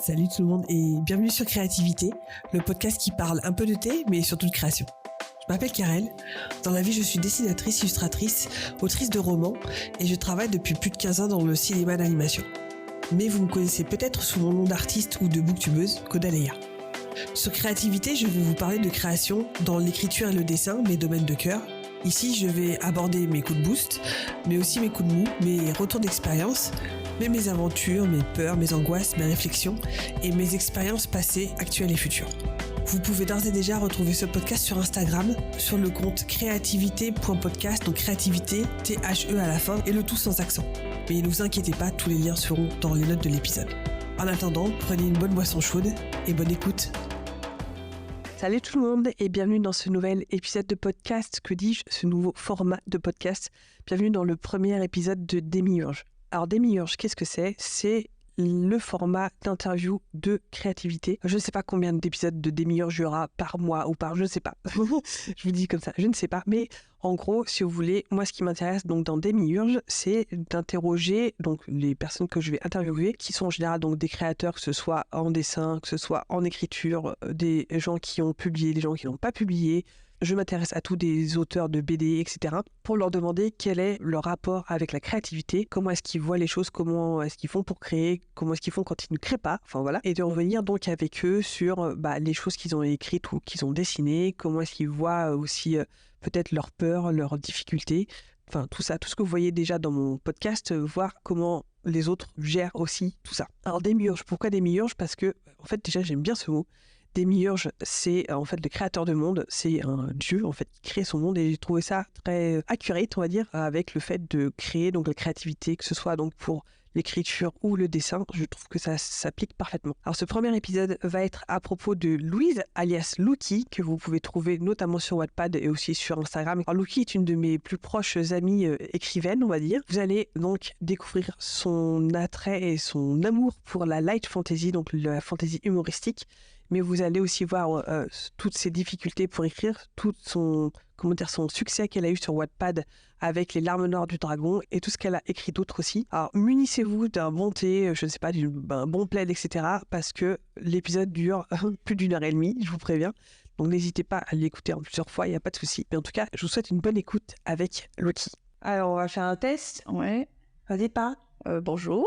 Salut tout le monde et bienvenue sur Créativité, le podcast qui parle un peu de thé mais surtout de création. Je m'appelle Karel, dans la vie je suis dessinatrice, illustratrice, autrice de romans et je travaille depuis plus de 15 ans dans le cinéma d'animation. Mais vous me connaissez peut-être sous mon nom d'artiste ou de booktubeuse, Kodaleya. Sur Créativité, je vais vous parler de création dans l'écriture et le dessin, mes domaines de cœur. Ici, je vais aborder mes coups de boost, mais aussi mes coups de mou, mes retours d'expérience, mais mes aventures, mes peurs, mes angoisses, mes réflexions et mes expériences passées, actuelles et futures. Vous pouvez d'ores et déjà retrouver ce podcast sur Instagram, sur le compte créativité.podcast, donc créativité, T-H-E à la fin, et le tout sans accent. Mais ne vous inquiétez pas, tous les liens seront dans les notes de l'épisode. En attendant, prenez une bonne boisson chaude et bonne écoute. Salut tout le monde et bienvenue dans ce nouvel épisode de podcast, que dis-je, ce nouveau format de podcast. Bienvenue dans le premier épisode de Démiurge. Alors Démiurge, qu'est-ce que c'est ? C'est le format d'interview de créativité. Je ne sais pas combien d'épisodes de Démiurge il y aura par mois ou par... Je ne sais pas. Je vous dis comme ça, je ne sais pas. Mais en gros, si vous voulez, moi ce qui m'intéresse donc dans Démiurge, c'est d'interroger donc les personnes que je vais interviewer, qui sont en général donc des créateurs, que ce soit en dessin, que ce soit en écriture, des gens qui ont publié, des gens qui n'ont pas publié. Je m'intéresse à tous des auteurs de BD, etc. pour leur demander quel est leur rapport avec la créativité, comment est-ce qu'ils voient les choses, comment est-ce qu'ils font pour créer, comment est-ce qu'ils font quand ils ne créent pas, enfin voilà. Et de revenir donc avec eux sur les choses qu'ils ont écrites ou qu'ils ont dessinées, comment est-ce qu'ils voient aussi peut-être leurs peurs, leurs difficultés, enfin tout ça, tout ce que vous voyez déjà dans mon podcast, voir comment les autres gèrent aussi tout ça. Alors Démiurge, pourquoi Démiurge ? Parce que en fait déjà j'aime bien ce mot. Démiurge, c'est en fait le créateur de monde, c'est un dieu en fait qui crée son monde, et j'ai trouvé ça très accurate, on va dire, avec le fait de créer donc la créativité, que ce soit donc pour l'écriture ou le dessin. Je trouve que ça s'applique parfaitement. Alors ce premier épisode va être à propos de Louise alias Louki, que vous pouvez trouver notamment sur Wattpad et aussi sur Instagram. Alors Louki est une de mes plus proches amies écrivaines, on va dire. Vous allez donc découvrir son attrait et son amour pour la light fantasy, donc la fantasy humoristique. Mais vous allez aussi voir toutes ses difficultés pour écrire, tout son succès qu'elle a eu sur Wattpad avec Les Larmes Noires du Dragon et tout ce qu'elle a écrit d'autre aussi. Alors munissez-vous d'un bon thé, je ne sais pas, d'un bon plaid, etc. parce que l'épisode dure plus d'1h30, je vous préviens. Donc n'hésitez pas à l'écouter en plusieurs fois, il n'y a pas de souci. Mais en tout cas, je vous souhaite une bonne écoute avec Loki. Alors on va faire un test. Ouais. Vas-y, pas. Bonjour.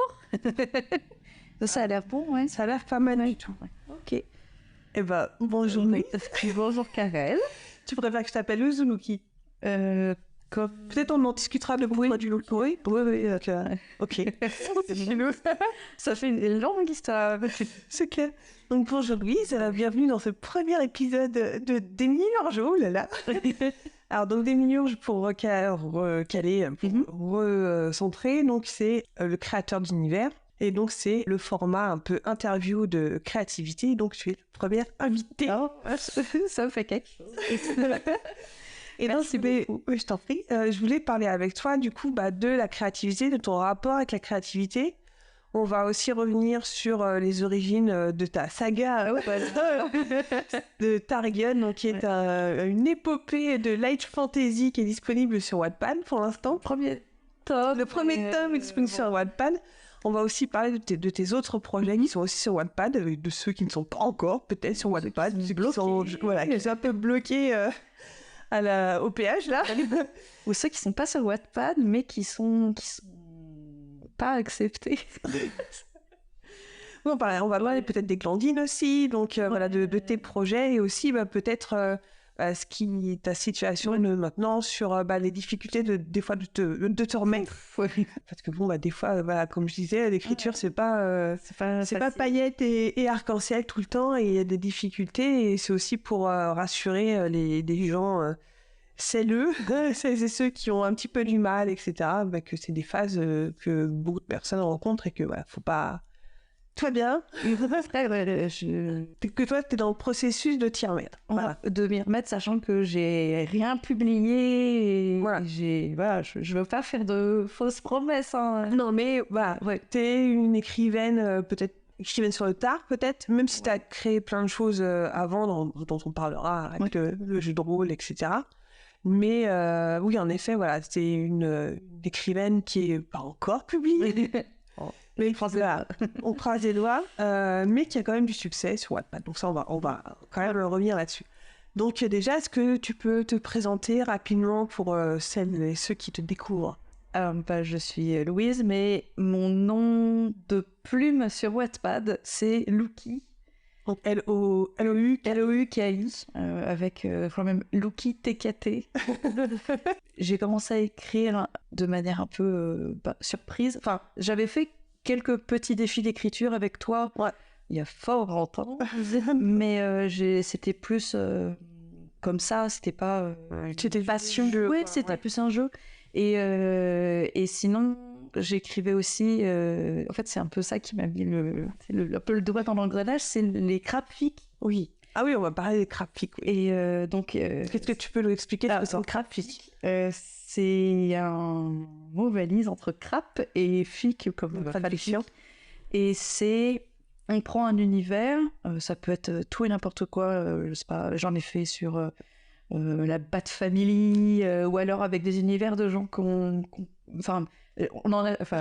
Ça a l'air bon, ouais. Ça a l'air pas mal du tout. Ouais. Ok. Eh ben, bonjour Louis. Bonjour Karel. Tu préfères que je t'appelle Louis ou Louki ? Peut-être on en discutera de pourquoi du Louki. Oui, ok. Ça fait une longue histoire. C'est clair. Donc bonjour Louise, bienvenue dans ce premier épisode de Démiurge. Oh là là. Alors donc Démiurge, pour recaler, recentrer, donc c'est le créateur d'univers. Et donc, c'est le format un peu interview de créativité. Donc, je suis la première invitée. Oh, ça me fait quelque chose. Et là, je t'en prie. Je voulais parler avec toi, du coup, de la créativité, de ton rapport avec la créativité. On va aussi revenir sur les origines de ta saga de Targon, donc, qui est une épopée de light fantasy qui est disponible sur Wattpad pour l'instant. Le premier tome est disponible sur Wattpad. On va aussi parler de tes autres projets qui sont aussi sur Wattpad, de ceux qui ne sont pas encore peut-être sur Wattpad, qui sont un peu bloqués au péage là. Ou ceux qui sont pas sur Wattpad, mais qui sont pas acceptés. On va parler peut-être des Glandines aussi, donc de tes projets, et aussi peut-être ce qui ta situation maintenant sur les difficultés des fois de te remettre. Parce que des fois, comme je disais, l'écriture c'est pas paillettes et arc-en-ciel tout le temps, et il y a des difficultés, et c'est aussi pour rassurer les gens celles et ceux qui ont un petit peu du mal, etc. Que c'est des phases que beaucoup de personnes rencontrent, et que faut pas... Tout va bien. Que toi, t'es dans le processus de t'y remettre. Voilà. De m'y remettre, sachant que j'ai rien publié. Et voilà. Je veux pas faire de fausses promesses. Hein. Non, mais t'es une écrivaine, peut-être écrivaine sur le tard, peut-être, même si t'as créé plein de choses avant, dont on parlera avec le jeu de rôle, etc. Mais oui, en effet, c'est une écrivaine qui est pas encore publiée. Mais là, on croise les doigts, mais qu'il y a quand même du succès sur Wattpad. Donc ça, on va quand même revenir là-dessus. Donc déjà, est-ce que tu peux te présenter rapidement pour celles et ceux qui te découvrent? Je suis Louise, mais mon nom de plume sur Wattpad, c'est Louki. Donc L-O-U-K-I, avec quand même Louki TKT. J'ai commencé à écrire de manière un peu surprise. Enfin, j'avais fait quelques petits défis d'écriture avec toi il y a fort longtemps, mais c'était plus comme ça, c'était pas c'était passion. Oui, c'était plus un jeu. Et sinon, j'écrivais aussi. En fait, c'est un peu ça qui m'a mis un peu le doigt dans l'engrenage, c'est les crapfics. Oui. Ah oui, on va parler des crapfics. Oui. Et donc, qu'est-ce que tu peux nous expliquer de ce crapfic? C'est un mot valise entre crap et fic comme traduction. Et on prend un univers, ça peut être tout et n'importe quoi. Je sais pas, j'en ai fait sur la Bat Family, ou alors avec des univers de gens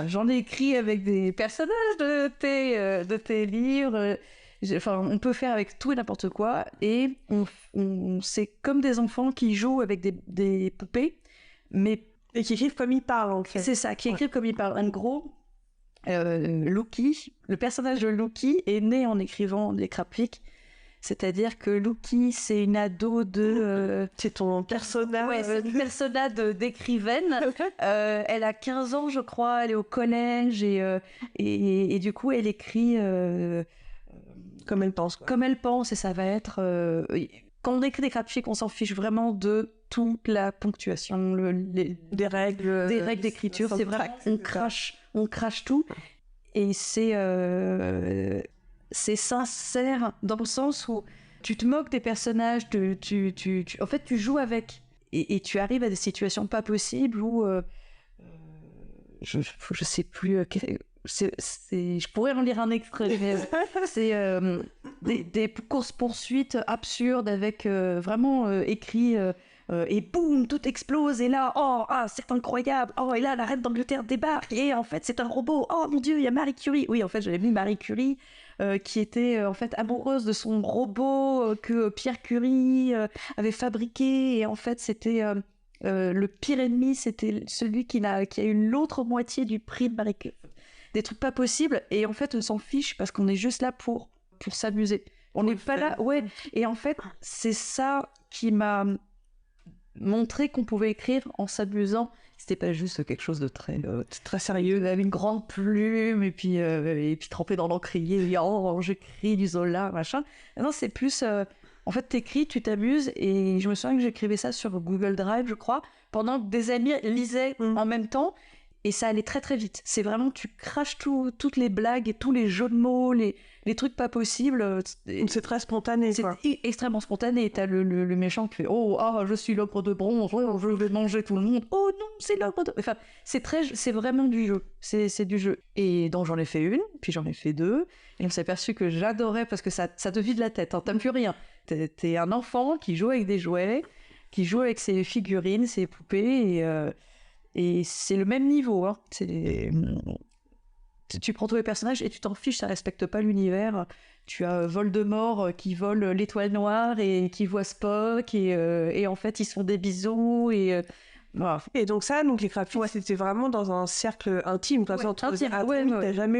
j'en ai écrit avec des personnages de tes livres. On peut faire avec tout et n'importe quoi, et c'est comme des enfants qui jouent avec des poupées, mais et qui écrivent comme ils parlent en fait. C'est ça, qui écrivent comme ils parlent. En gros, Louki, le personnage de Louki est né en écrivant des crapfics. C'est-à-dire que Louki, c'est une ado de... c'est ton personnage. Ouais, c'est une personnage d'écrivaine. Elle a 15 ans, je crois, elle est au collège, et du coup, elle écrit... comme elle pense. Quoi. Comme elle pense, et ça va être... quand on écrit des crapfics, on s'en fiche vraiment de toute la ponctuation, des règles d'écriture. C'est vraiment... On crache tout. Et c'est sincère dans le sens où tu te moques des personnages, en fait tu joues avec, et tu arrives à des situations pas possibles où je sais plus je pourrais en lire un extrait, mais c'est des courses-poursuites absurdes avec vraiment écrit et boum, tout explose, et là, c'est incroyable, et là, la reine d'Angleterre débarque, et en fait, c'est un robot, oh mon Dieu, il y a Marie Curie. Oui, en fait, j'avais vu Marie Curie, qui était en fait amoureuse de son robot que Pierre Curie avait fabriqué, et en fait, c'était le pire ennemi, c'était celui qui a eu l'autre moitié du prix de Marie Curie. Des trucs pas possibles, et en fait, on s'en fiche, parce qu'on est juste là pour s'amuser. On n'est pas là, et en fait, c'est ça qui m'a montrer qu'on pouvait écrire en s'amusant. C'était pas juste quelque chose de très sérieux, avec une grande plume, et puis trempé dans l'encrier, et j'écris du Zola, machin. Non, c'est plus... en fait, t'écris, tu t'amuses, et je me souviens que j'écrivais ça sur Google Drive, je crois, pendant que des amis lisaient en même temps, et ça allait très très vite. C'est vraiment, tu craches toutes les blagues, et tous les jeux de mots, les trucs pas possibles. C'est très spontané, quoi. C'est extrêmement spontané. T'as le méchant qui fait je suis l'ogre de bronze, je vais manger tout le monde. Oh non, c'est l'ogre de... Enfin, c'est vraiment du jeu. C'est du jeu. Et donc j'en ai fait une, puis j'en ai fait deux, et on s'est aperçu que j'adorais, parce que ça te vide la tête, hein. T'as plus rien. T'es un enfant qui joue avec des jouets, qui joue avec ses figurines, ses poupées, et c'est le même niveau, hein. Tu prends tous les personnages et tu t'en fiches, ça respecte pas l'univers. Tu as Voldemort qui vole l'étoile noire et qui voit Spock, et en fait ils se font des bisous, et voilà. Et donc les crapfics, c'était vraiment dans un cercle intime, quoi. Intime.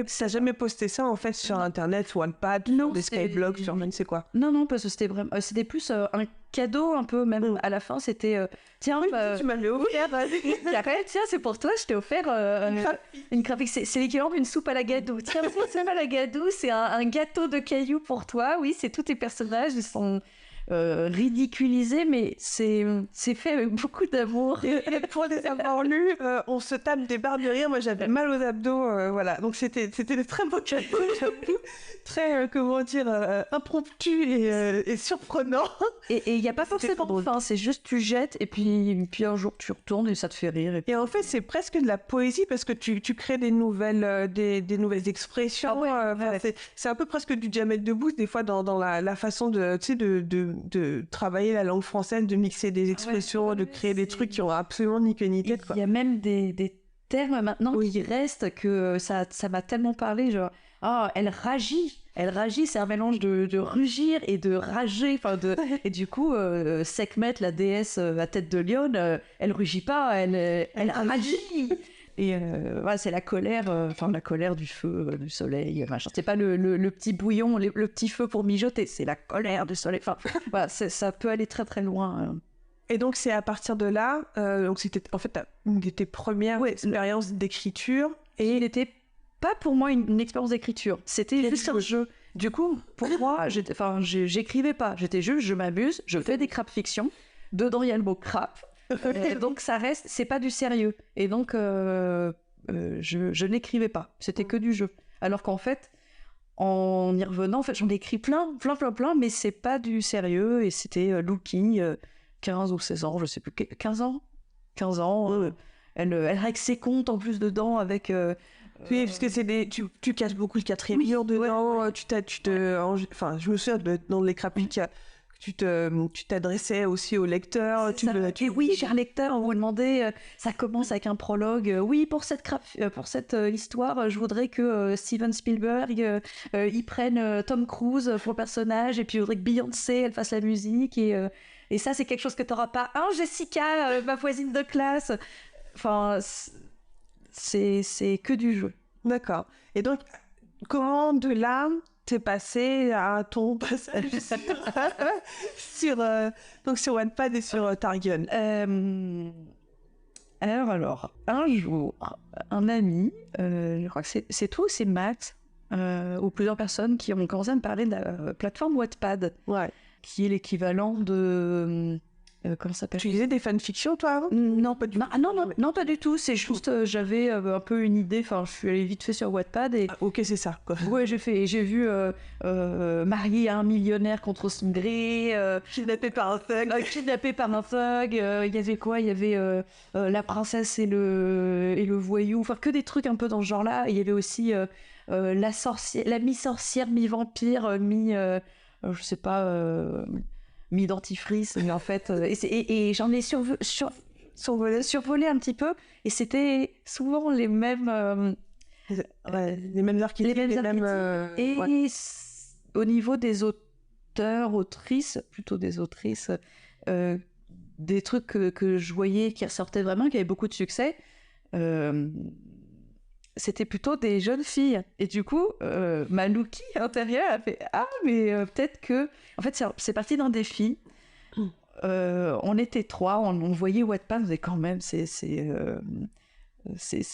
T'as jamais posté ça en fait sur internet, sur Wattpad, des skyblogs, sur je ne sais quoi. Non, parce que c'était plus un cadeau un peu, même à la fin, c'était tiens, tu m'avais offert. Tiens, c'est pour toi, je t'ai offert une craphic. C'est l'équivalent d'une soupe à la gadoue. Tiens, c'est pas la gadoue, c'est un gâteau de cailloux pour toi. Oui, c'est tous tes personnages, ils sont ridiculisé, mais c'est fait avec beaucoup d'amour. Et pour les avoir lus, on se tape des barres de rire. Moi, j'avais mal aux abdos, voilà. Donc c'était de très beaux cadeaux, j'avoue. Très, impromptu et surprenant. Et il n'y a pas forcément de fin, c'est juste tu jettes, et puis un jour tu retournes et ça te fait rire. Et en fait, c'est presque de la poésie, parce que tu crées des nouvelles expressions. C'est un peu presque du Jamel Debbouze, des fois, dans la façon de travailler la langue française, de mixer des expressions, de créer des trucs qui ont absolument ni queue ni tête, quoi. Il y a même des termes maintenant qui restent que ça m'a tellement parlé, genre elle ragit. Elle ragit, c'est un mélange de rugir et de rager. Et du coup, Sekhmet, la déesse à tête de lionne, elle rugit pas, elle ragit. Et voilà, c'est la colère, la colère du feu, du soleil. Machin. C'est pas le petit bouillon, le petit feu pour mijoter, c'est la colère du soleil. Enfin, voilà, ça peut aller très très loin. Et donc, c'est à partir de là, donc c'était en fait une de tes premières expériences d'écriture. Et il n'était pas pour moi une expérience d'écriture, c'était juste un jeu. Du coup, pour moi, j'écrivais pas, j'étais juste, je m'amuse, je fais des crap fiction. Dedans, il y a le mot crap. Et donc, ça reste, c'est pas du sérieux. Et donc, je n'écrivais pas, c'était que du jeu. Alors qu'en fait, en y revenant, en fait, j'en ai écrit plein, mais c'est pas du sérieux. Et c'était Lucky, 15 ou 16 ans, je sais plus, 15 ans. Elle règle ses comptes en plus dedans avec... Oui, parce que tu casses beaucoup le quatrième mur dedans. Je me souviens dans les crappiques, tu t'adressais aussi au lecteur. Et oui, cher lecteur, on vous demandait, ça commence avec un prologue. Oui, pour cette histoire, je voudrais que Steven Spielberg il prenne Tom Cruise pour le personnage, et puis je voudrais que Beyoncé elle fasse la musique, et ça c'est quelque chose que t'auras pas. Jessica, ma voisine de classe. Enfin, c'est que du jeu. D'accord. Et donc, comment de là t'es passé à ton passage sur Wattpad et sur Targon? Alors, un jour, un ami, je crois que c'est toi ou c'est Max, ou plusieurs personnes qui ont commencé à me parler de la plateforme Wattpad, qui est l'équivalent de... comment ça s'appelle? Tu lisais des fanfictions, toi, avant? Non, pas du tout. Non, pas du tout. C'est juste, j'avais un peu une idée. Enfin, je suis allée vite fait sur Wattpad et... ok, c'est ça, quoi. Ouais, j'ai vu marié à un millionnaire contre son gré, kidnappé par un thug. Il y avait quoi? Il y avait la princesse et le voyou. Enfin, que des trucs un peu dans ce genre-là. Il y avait aussi la mi-sorcière, mi-vampire, je sais pas... mi-dentifrice, mais en fait... et j'en ai survolé un petit peu, et c'était souvent les mêmes... les mêmes archétypes. Au niveau des auteurs, autrices, plutôt des autrices, des trucs que je voyais qui ressortaient vraiment, qui avaient beaucoup de succès, c'était plutôt des jeunes filles. Et du coup, ma Lucky intérieure a fait « Ah, mais peut-être que... » En fait, c'est parti d'un défi. On était 3, on voyait Wattpad, on disait quand même, c'est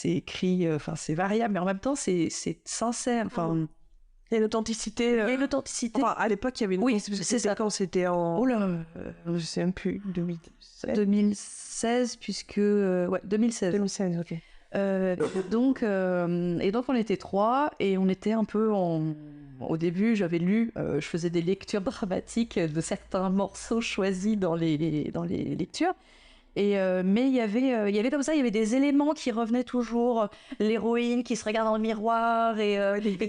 écrit... c'est variable, mais en même temps, c'est sincère. Il y a l'authenticité. Enfin, à l'époque, il y avait une... Oui, c'est ça. Quand c'était en... Oh là, je sais même plus, 2016, puisque... 2016. 2016, ok. Donc on était 3 et on était un peu au début j'avais lu, je faisais des lectures dramatiques de certains morceaux choisis dans les lectures, mais il y avait comme ça, il y avait des éléments qui revenaient toujours, l'héroïne qui se regarde dans le miroir et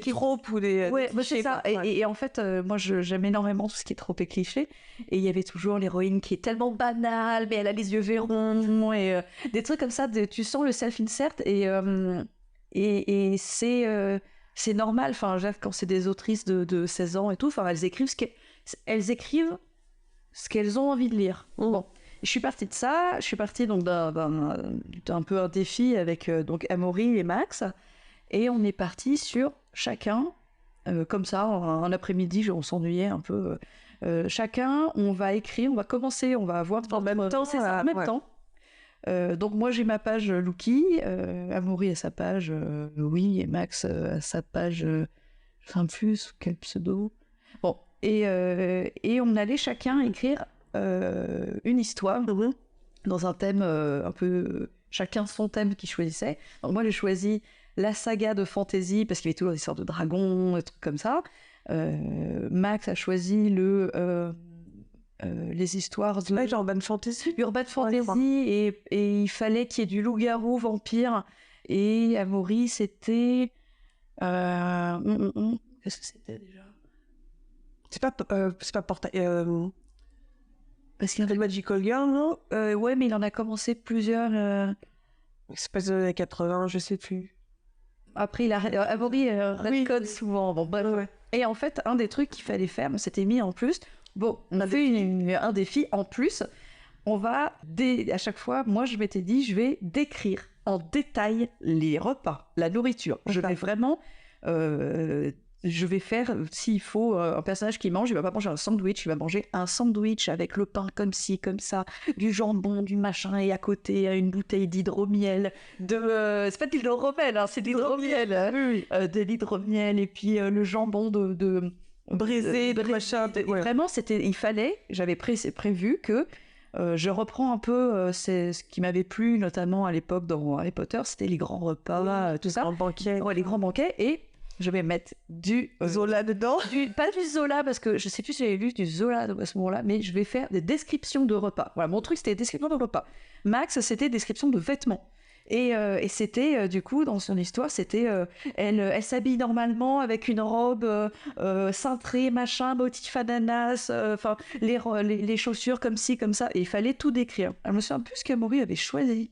qui tropes ou des c'est ça. Et en fait moi j'aime énormément tout ce qui est trop et cliché, et il y avait toujours l'héroïne qui est tellement banale mais elle a les yeux verrons et des trucs comme ça, tu sens le self-insert et c'est normal, quand c'est des autrices de 16 ans et tout, elles écrivent ce qu'elles ont envie de lire. Bon. Je suis partie de ça, donc d'un peu un défi avec donc Amaury et Max, et on est parti sur chacun, comme ça, un après-midi, on s'ennuyait un peu. Chacun, on va écrire, on va commencer, on va avoir en même temps. C'est ça, en même temps. Donc moi j'ai ma page Lucky, Amaury a sa page Louis, et Max a sa page Sympus, quel pseudo. Bon, et on allait chacun écrire une histoire dans un thème un peu... chacun son thème qu'il choisissait. Donc moi j'ai choisi la saga de fantasy parce qu'il y avait toujours des sortes de dragons, des trucs comme ça. Max a choisi les histoires de... Urban Fantasy. Urban Fantasy, et il fallait qu'il y ait du loup-garou, vampire, et Amaury c'était... Qu'est-ce que c'était déjà? C'est pas Portail... Parce qu'il y a Magical Girl, non? ouais, mais il en a commencé plusieurs. C'est pas dans les années 80, je sais plus. Après, il a redcode souvent. Bon, bref. Ouais. Et en fait, un des trucs qu'il fallait faire, on s'était mis en plus. Bon, on a fait un défi en plus. On va, à chaque fois, moi je m'étais dit, je vais décrire en détail les repas, la nourriture. Je vais vraiment, je vais faire, s'il faut, un personnage qui mange, il va pas manger un sandwich, il va manger un sandwich avec le pain comme ci, comme ça, du jambon, du machin, et à côté une bouteille d'hydromiel, c'est pas de l'hydromel, hein, c'est de l'hydromiel, de l'hydromiel, et puis le jambon de Brisé, de machin. Ouais. Vraiment, j'avais prévu que je reprends un peu c'est ce qui m'avait plu, notamment à l'époque dans Harry Potter, c'était les grands repas, tout ça. Un banquet. Ouais, les grands banquets, et je vais mettre du Zola dedans. pas du Zola, parce que je sais plus si j'avais lu du Zola à ce moment-là, mais je vais faire des descriptions de repas. Voilà, mon truc c'était description de repas. Max, c'était description de vêtements. Et c'était, du coup, dans son histoire, c'était... elle s'habille normalement avec une robe cintrée, machin, motif ananas, enfin, les chaussures comme ci, comme ça. Et il fallait tout décrire. Je me souviens plus ce qu'Amaury avait choisi.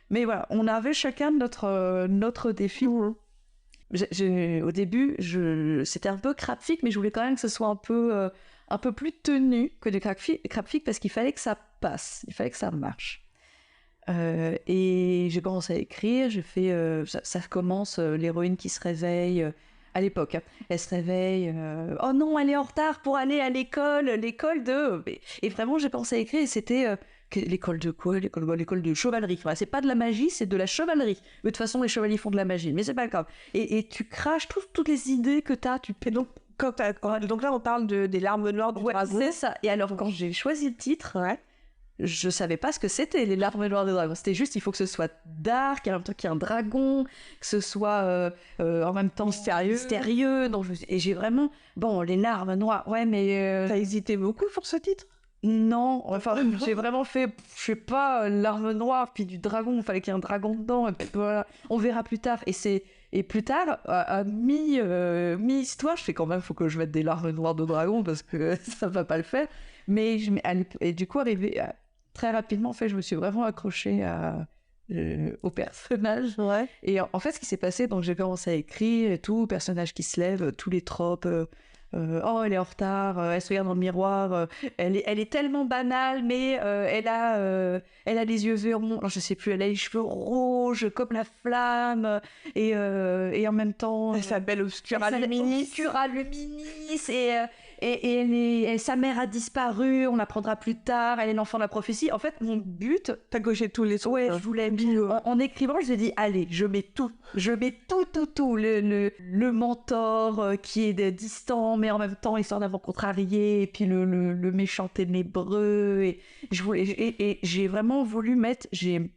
Mais voilà, on avait chacun notre défi. Au début, c'était un peu crapfic, mais je voulais quand même que ce soit un peu plus tenu que du crapfic, parce qu'il fallait que ça passe, il fallait que ça marche. Et j'ai commencé à écrire, j'ai fait, ça commence, l'héroïne qui se réveille, à l'époque, hein. Elle se réveille, oh non, elle est en retard pour aller à l'école de... Et vraiment, j'ai commencé à écrire, et c'était... l'école de quoi? L'école de chevalerie. Enfin, c'est pas de la magie, c'est de la chevalerie. De toute façon, les chevaliers font de la magie, mais c'est pas grave. Et tu craches toutes les idées que t'as, Donc, donc là, on parle des larmes noires du dragon. C'est ça. Et alors, quand j'ai choisi le titre, je savais pas ce que c'était, les larmes noires du dragon. C'était juste, il faut que ce soit dark, en même temps qu'il y ait un dragon, que ce soit en même temps mystérieux. Donc, et j'ai vraiment... Bon, les larmes noires, ouais, mais... T'as hésité beaucoup pour ce titre? Non, enfin, j'ai vraiment fait, je sais pas, l'arme noire, puis du dragon, il fallait qu'il y ait un dragon dedans, et puis voilà, on verra plus tard. Et plus tard, à mi-histoire, je fais quand même, faut que je mette des larmes noires de dragon, parce que ça va pas le faire. Mais et du coup, très rapidement, en fait, je me suis vraiment accrochée au personnage. Ouais. Et en fait, ce qui s'est passé, donc j'ai commencé à écrire et tout, personnage qui se lève, tous les tropes... oh, elle est en retard, elle se regarde dans le miroir, elle est tellement banale, mais elle a les yeux verts, je sais plus, elle a les cheveux rouges comme la flamme, et en même temps... Elle s'appelle Obscura Luminis. Et sa mère a disparu, on l'apprendra plus tard, elle est l'enfant de la prophétie. En fait, mon but... T'as coché tous les trucs. Ouais, je voulais... En écrivant, je me suis dit, allez, je mets tout. Le mentor qui est distant, mais en même temps, histoire d'avoir contrarié, et puis le méchant ténébreux. Et j'ai vraiment voulu mettre... Il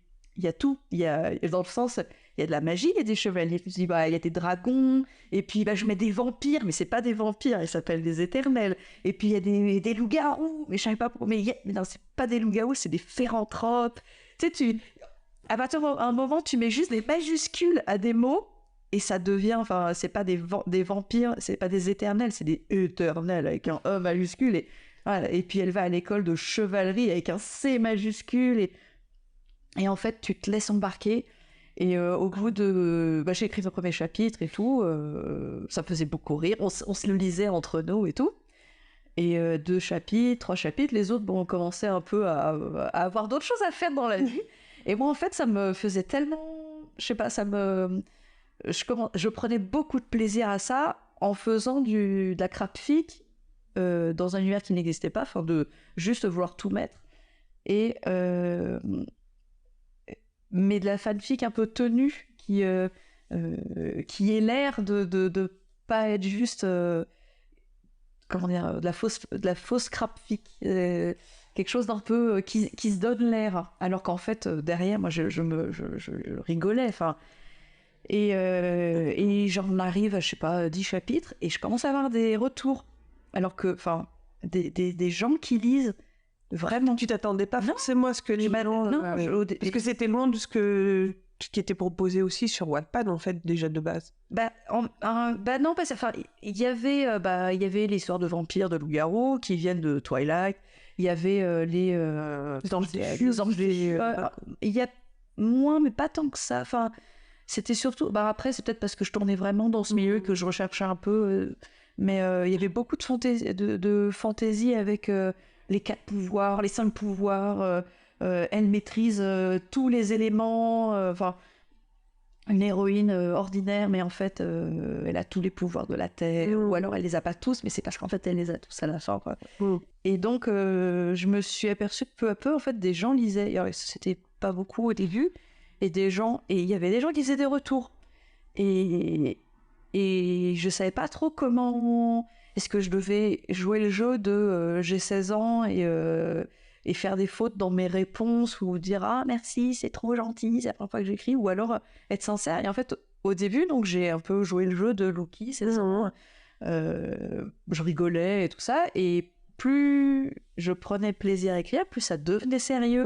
y a tout. Il y a, dans le sens... Il y a de la magie, il y a des chevaliers. Je me suis dit, il y a des dragons. Et puis, je mets des vampires, mais c'est pas des vampires, ils s'appellent des éternels. Et puis, il y a des loups-garous. Mais je savais pas pourquoi. Mais non, c'est pas des loups-garous, c'est des féranthropes. Tu sais, à partir d'un moment, tu mets juste des majuscules à des mots, et ça devient, enfin, c'est pas des vampires, c'est pas des éternels, c'est des éternels avec un E majuscule. Et, voilà. Et puis, elle va à l'école de chevalerie avec un C majuscule. Et en fait, tu te laisses embarquer. Et au bout de... j'ai écrit le premier chapitre et tout, ça faisait beaucoup rire, on se le lisait entre nous et tout. Et 2 chapitres, 3 chapitres, les autres, on commençait un peu à avoir d'autres choses à faire dans la vie. Et moi, en fait, ça me faisait tellement... Je sais pas, je prenais beaucoup de plaisir à ça en faisant de la crapfic dans un univers qui n'existait pas, enfin, de juste vouloir tout mettre. Et... mais de la fanfic un peu tenue qui ait l'air de pas être juste comment dire, de la fausse crapfic, quelque chose d'un peu qui se donne l'air, alors qu'en fait derrière moi je rigolais, enfin, et j'en arrive à, je sais pas, 10 chapitres et je commence à avoir des retours, alors que, enfin, des gens qui lisent. Vraiment. Tu t'attendais pas forcément à ce que les ballons... parce que c'était loin de ce qui était proposé aussi sur Wattpad, en fait, déjà de base. Non, parce que, enfin, il y avait l'histoire de vampires, de loups-garous qui viennent de Twilight. Il y avait les anges des... moins, mais pas tant que ça. Enfin, c'était surtout... après, c'est peut-être parce que je tournais vraiment dans ce milieu que je recherchais un peu... mais il y avait beaucoup de fantaisie avec les 4 pouvoirs, les 5 pouvoirs. Elle maîtrise tous les éléments. Enfin, une héroïne ordinaire, mais en fait, elle a tous les pouvoirs de la Terre. Ou alors, elle les a pas tous, mais c'est parce qu'en fait, elle les a tous à la fin, quoi. Et donc, je me suis aperçue que peu à peu, en fait, des gens lisaient. Alors, c'était pas beaucoup au début. Et il y avait des gens qui faisaient des retours. Et je savais pas trop comment... Est-ce que je devais jouer le jeu de j'ai 16 ans et faire des fautes dans mes réponses ou dire ah merci, c'est trop gentil, c'est la première fois que j'écris, ou alors être sincère. Et en fait, au début, donc j'ai un peu joué le jeu de Loki, 16 ans. Je rigolais et tout ça. Et plus je prenais plaisir à écrire, plus ça devenait sérieux.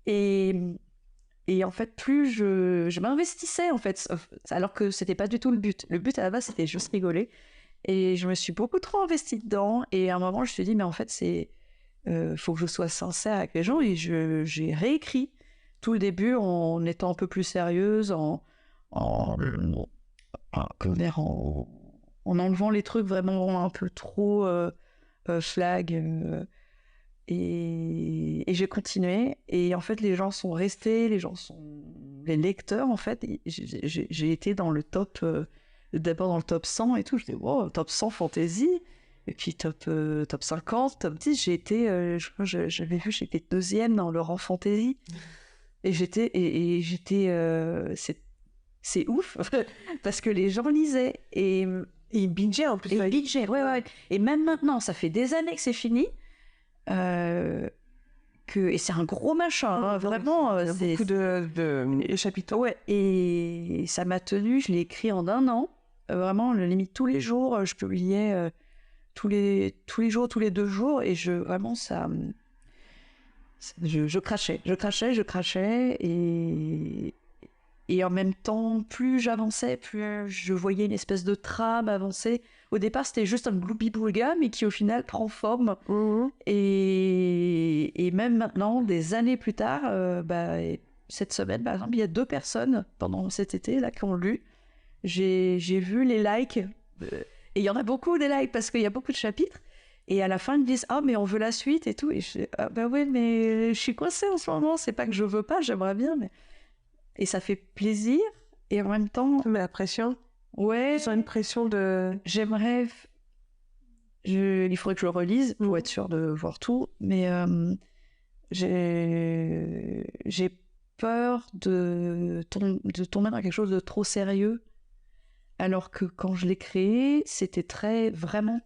Et en fait, plus je m'investissais, en fait, alors que c'était pas du tout le but. Le but, à la base, c'était juste rigoler. Et je me suis beaucoup trop investie dedans. Et à un moment, je me suis dit, mais en fait, faut que je sois sincère avec les gens. Et j'ai réécrit tout le début en étant un peu plus sérieuse, en enlevant les trucs vraiment un peu trop flag. Et j'ai continué, et en fait les gens sont restés, les lecteurs en fait. J'ai été dans le top, d'abord dans le top 100 et tout, je dis wow, top 100 fantasy, et puis top 50, top 10, j'ai été, j'avais vu, j'étais deuxième dans le rang fantasy, et c'est ouf, parce que les gens lisaient, et ils bingeaient en plus. Ils bingeaient, ouais. Et même maintenant, ça fait des années que c'est fini. Et c'est un gros machin, vraiment. C'est beaucoup de chapitres. Ouais, et ça m'a tenu, je l'ai écrit en 1 an. Vraiment, limite tous les jours, je publiais tous les jours, tous les 2 jours, et vraiment, je crachais, et en même temps, plus j'avançais, plus je voyais une espèce de trame avancer. Au départ, c'était juste un gloubi-boulga, mais qui au final prend forme. Et même maintenant, des années plus tard, cette semaine, par exemple, il y a 2 personnes pendant cet été là qui ont lu. J'ai vu les likes, et il y en a beaucoup des likes parce qu'il y a beaucoup de chapitres. Et à la fin, ils me disent ah mais on veut la suite et tout. Et je dis ouais, mais je suis coincée en ce moment. C'est pas que je veux pas, j'aimerais bien, mais... Et ça fait plaisir, et en même temps... Mais la pression. Ouais. Tu sens une pression de... J'aimerais... Il faudrait que je le relise pour être sûre de voir tout, mais j'ai peur de tomber dans quelque chose de trop sérieux, alors que quand je l'ai créé, c'était très... Vraiment...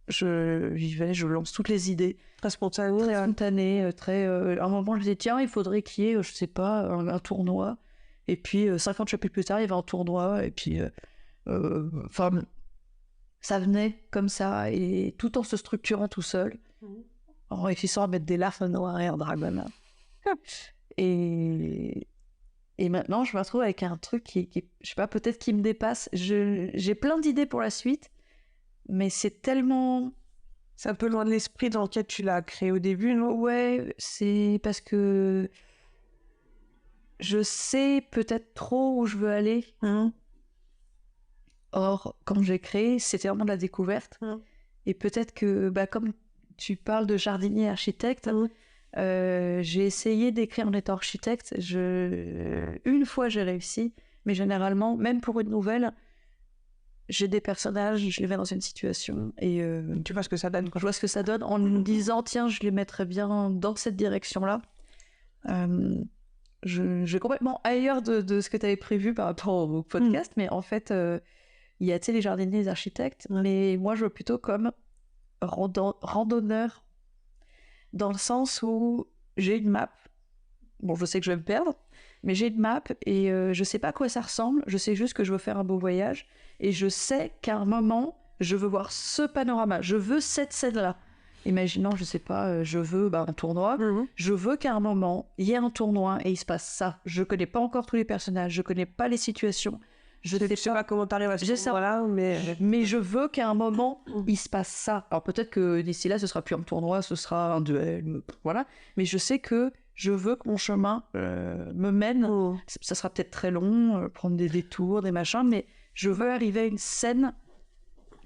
je lance toutes les idées. Très spontané. À un moment, je me disais, tiens, il faudrait qu'il y ait, je sais pas, un tournoi. Et puis, 50 chapitres plus tard, il y avait un tournoi. Et puis, ça venait comme ça. Et tout en se structurant tout seul, en réussissant à mettre des larves noires et un dragon. Et maintenant, je me retrouve avec un truc qui je sais pas, peut-être qui me dépasse. J'ai plein d'idées pour la suite. Mais c'est tellement... C'est un peu loin de l'esprit dans lequel tu l'as créé au début, non? Ouais, c'est parce que je sais peut-être trop où je veux aller. Or, quand j'ai créé, c'était vraiment de la découverte. Et peut-être que, comme tu parles de jardinier architecte, j'ai essayé d'écrire en étant architecte. Une fois, j'ai réussi. Mais généralement, même pour une nouvelle... J'ai des personnages, je les mets dans une situation et tu vois ce que ça donne. Je vois ce que ça donne en me disant tiens, je les mettrais bien dans cette direction-là. Je vais complètement ailleurs de ce que tu avais prévu par rapport au podcast, mais en fait, il y a les jardiniers, les architectes, mais moi je veux plutôt comme randonneur, dans le sens où j'ai une map. Bon, je sais que je vais me perdre, mais j'ai une map et je sais pas à quoi ça ressemble, je sais juste que je veux faire un beau voyage. Et je sais qu'à un moment, je veux voir ce panorama, je veux cette scène-là. Imaginons, je sais pas, je veux un tournoi, je veux qu'à un moment, il y ait un tournoi et il se passe ça. Je connais pas encore tous les personnages, je connais pas les situations. Je sais pas comment t'arrives à ce tournoi-là, mais je veux qu'à un moment, il se passe ça. Alors peut-être que d'ici là, ce sera plus un tournoi, ce sera un duel, voilà. Mais je sais que je veux que mon chemin me mène. Ça sera peut-être très long, prendre des détours, des machins, mais je veux arriver à une scène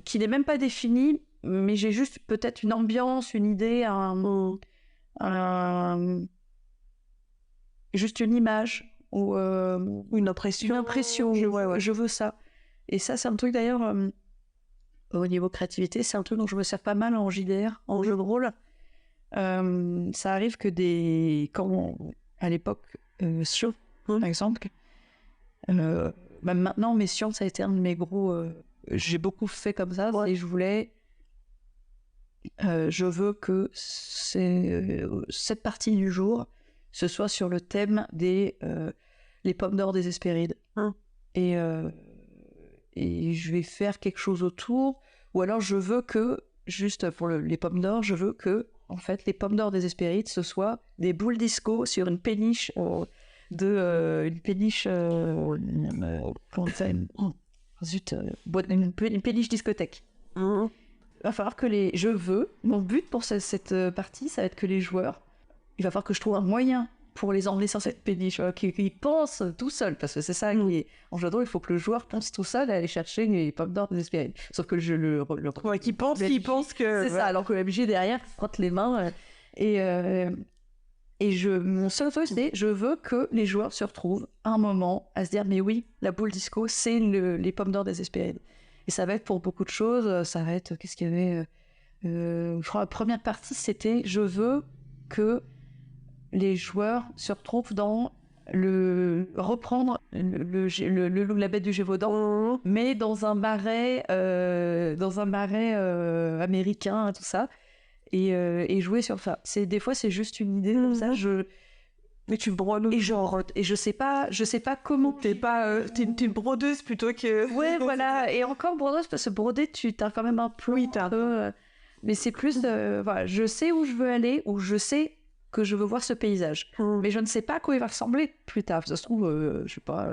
qui n'est même pas définie, mais j'ai juste peut-être une ambiance, une idée, juste une image ou une impression. Une impression, je veux ça. Et ça, c'est un truc d'ailleurs, au niveau créativité, c'est un truc dont je me sers pas mal en JDR, en jeu de rôle. Ça arrive que à l'époque, Sion, par exemple, même maintenant, mais Sion, ça a été un de mes gros... j'ai beaucoup fait comme ça, et je veux que cette partie du jour, ce soit sur le thème des les pommes d'or des Hespérides. Et je vais faire quelque chose autour, ou alors je veux que, juste pour les pommes d'or, je veux que, en fait, les pommes d'or des Hespérides, ce soit des boules disco sur une péniche comment on fait une péniche discothèque. Il va falloir que mon but pour cette partie, ça va être que les joueurs, il va falloir que je trouve un moyen pour les emmener sur cette péniche, qu'ils pensent tout seuls, parce que c'est ça qui est... En jeu de rôle, il faut que le joueur pense tout seul à aller chercher les pommes d'or désespérées. Sauf que qu'il pense que... C'est ça, alors que le MJ derrière frotte les mains. Mon seul truc, c'est je veux que les joueurs se retrouvent à un moment à se dire, mais oui, la boule disco, c'est les pommes d'or désespérées. Et ça va être pour beaucoup de choses, ça va être... Qu'est-ce qu'il y avait je crois la première partie, c'était je veux que les joueurs se retrouvent dans reprendre la bête du Gévaudan, mais dans un marais américain, tout ça, et jouer sur ça. Des fois, c'est juste une idée comme ça. Mais tu brodes. Et je sais pas comment. T'es une brodeuse plutôt que. Ouais, voilà. Et encore brodeuse, parce que broder, t'as quand même un peu. Oui, t'as un peu. Mais c'est plus, voilà, je sais où je veux aller, ou je sais que je veux voir ce paysage. Mais je ne sais pas à quoi il va ressembler plus tard. Ça se trouve, je sais pas,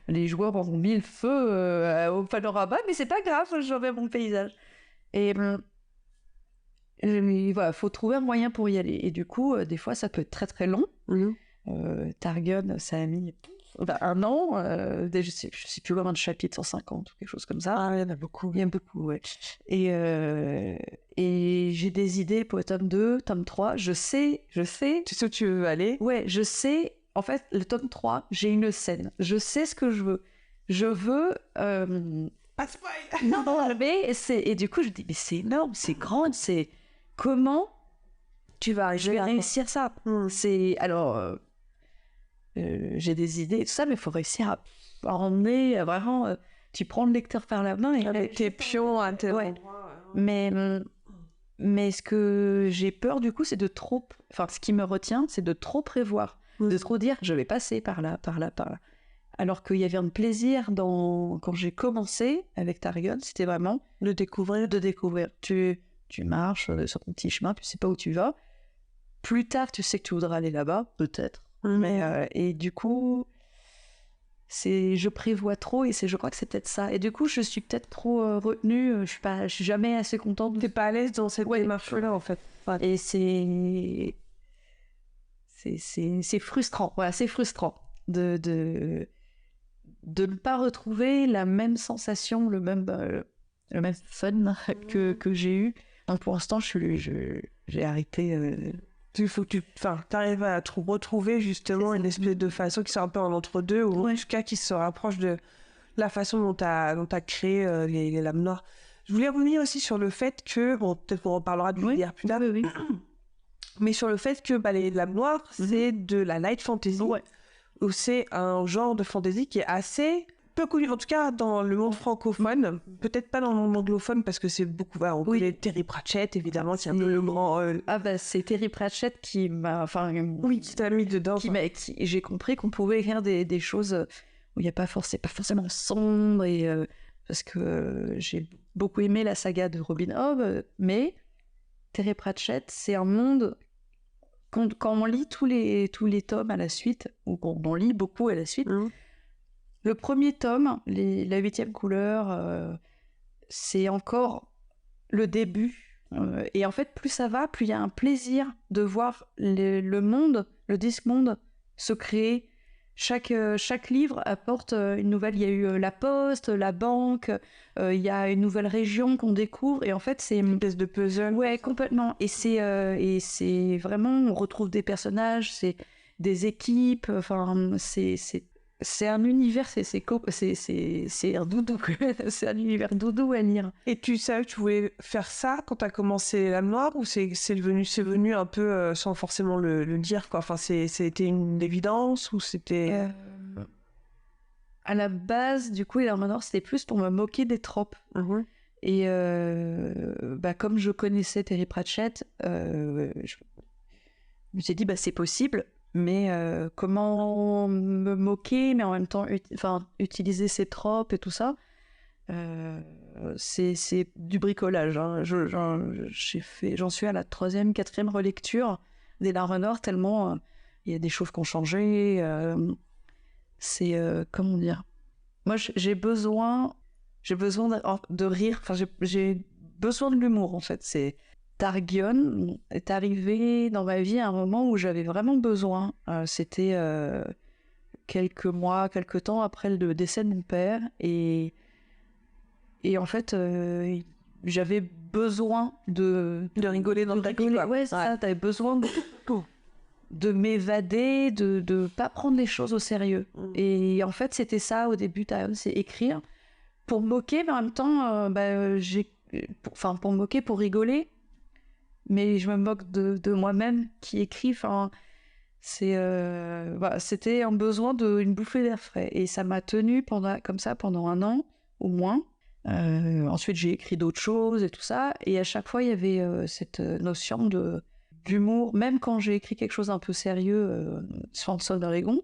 les joueurs auront mis le feu au panorama, mais c'est pas grave, j'aurai mon paysage. Et voilà, faut trouver un moyen pour y aller. Et du coup, des fois, ça peut être très très long. Targon, ça a mis 1 an. Je sais plus combien de chapitres, 150 ou quelque chose comme ça. Ah, il y en a beaucoup. Il y en a beaucoup, ouais. Et j'ai des idées pour le tome 2, tome 3. Je sais. Tu sais où tu veux aller? Ouais, je sais. En fait, le tome 3, j'ai une scène. Je sais ce que je veux. Je veux... Pas spoil. Non, mais et du coup, je dis, mais c'est énorme, c'est grand, c'est... Comment tu vas réussir ça? Alors... j'ai des idées et tout ça, mais il faut réussir à emmener vraiment... tu prends le lecteur par la main et... Avec tes pions à tes endroits. Mais ce que j'ai peur, du coup, c'est de trop... Enfin, ce qui me retient, c'est de trop prévoir. De trop dire, je vais passer par là, par là, par là. Alors qu'il y avait un plaisir quand j'ai commencé avec Targon, c'était vraiment de découvrir. Tu marches sur ton petit chemin, tu sais pas où tu vas. Plus tard, tu sais que tu voudras aller là-bas, peut-être. Mais, et du coup, je prévois trop, et je crois que c'est peut-être ça. Et du coup, je suis peut-être trop retenue, je suis jamais assez contente. T'es pas à l'aise dans cette démarche-là, en fait. Et c'est frustrant, voilà, c'est frustrant de ne pas retrouver la même sensation, le même fun que j'ai eu. Donc pour l'instant, j'ai arrêté. Il faut que tu arrives à retrouver justement une espèce de façon qui soit un peu en entre-deux, ou en tout cas qui se rapproche de la façon dont tu as créé les lames noires. Je voulais revenir aussi sur le fait que, bon, peut-être qu'on reparlera du JDR plus tard, mais sur le fait que les lames noires, c'est de la light fantasy, ou c'est un genre de fantasy qui est assez peu connu, en tout cas dans le monde francophone, peut-être pas dans le monde anglophone, parce que c'est beaucoup... on connaît Terry Pratchett, évidemment, qui est un peu le grand... c'est Terry Pratchett qui m'a... qui t'a mis dedans. J'ai compris qu'on pouvait écrire des choses où il n'y a pas forcément sombre, et, parce que j'ai beaucoup aimé la saga de Robin Hood, mais Terry Pratchett, c'est un monde... Quand on lit tous les tomes à la suite, ou qu'on lit beaucoup à la suite, le premier tome, la 8e couleur, c'est encore le début Et en fait, plus ça va, plus il y a un plaisir de voir le monde, le disque monde, se créer. Chaque livre apporte une nouvelle. Il y a eu la poste, la banque, il y a une nouvelle région qu'on découvre. Et en fait, c'est Une espèce de puzzle. Ouais, complètement. Et c'est vraiment, on retrouve des personnages, des équipes. Enfin, c'est un univers, c'est un doudou. C'est un univers doudou à lire. Et tu savais que tu voulais faire ça quand tu as commencé L'âme noire, ou c'est venu un peu sans forcément le dire, quoi. Enfin, c'était une évidence, ou c'était... À la base, du coup, L'âme noire, c'était plus pour me moquer des tropes. Et comme je connaissais Terry Pratchett, je me suis dit, c'est possible, mais comment me moquer, mais en même temps utiliser ces tropes et tout ça, c'est du bricolage. Hein. J'en suis à la 3e, 4e relecture des L'âme noire, tellement il y a des choses qui ont changé. Comment dire, moi j'ai besoin de rire, enfin j'ai besoin de l'humour en fait. Targion est arrivé dans ma vie à un moment où j'avais vraiment besoin. C'était quelques temps après le décès de mon père, et en fait j'avais besoin de rigoler dans le rigoler. Ouais, c'est ça, t'avais besoin de m'évader, de pas prendre les choses au sérieux. Et en fait, c'était ça au début, c'est écrire pour me moquer, mais en même temps, pour me moquer, pour rigoler. Mais je me moque de moi-même qui écris. Enfin, c'était un besoin d'une bouffée d'air frais. Et ça m'a tenue comme ça pendant 1 an, au moins. Ensuite, j'ai écrit d'autres choses et tout ça. Et à chaque fois, il y avait cette notion d'humour, même quand j'ai écrit quelque chose un peu sérieux sur Hansol d'Oregon,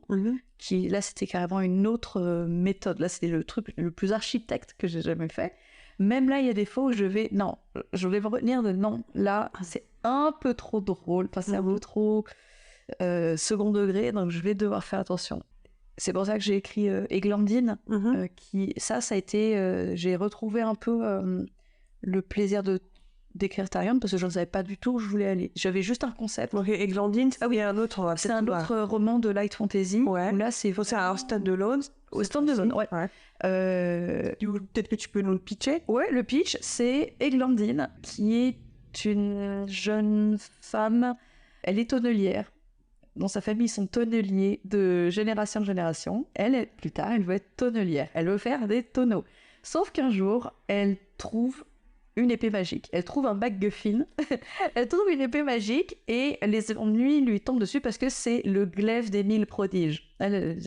qui là c'était carrément une autre méthode. Là c'était le truc le plus architecte que j'ai jamais fait. Même là il y a des fois où je vais me retenir de non, là c'est un peu trop drôle, enfin c'est un peu trop second degré, donc je vais devoir faire attention. C'est pour ça que j'ai écrit Églantine, ça a été, j'ai retrouvé un peu le plaisir d'écrire Targion, parce que je ne savais pas du tout où je voulais aller. J'avais juste un concept. Ok, Églantine, c'est un autre. C'est un autre roman de light fantasy. Ouais. Où là, c'est un stand-alone. Au stand-alone, ouais. Peut-être que tu peux nous le pitcher. Ouais, le pitch, c'est Églantine, qui est une jeune femme. Elle est tonnelière. Dans sa famille, ils sont tonneliers de génération en génération. Plus tard, elle veut être tonnelière. Elle veut faire des tonneaux. Sauf qu'un jour, elle trouve une épée magique. Elle trouve un MacGuffin. Elle trouve une épée magique et les ennuis lui tombent dessus parce que c'est le glaive des 1000 prodiges. Elle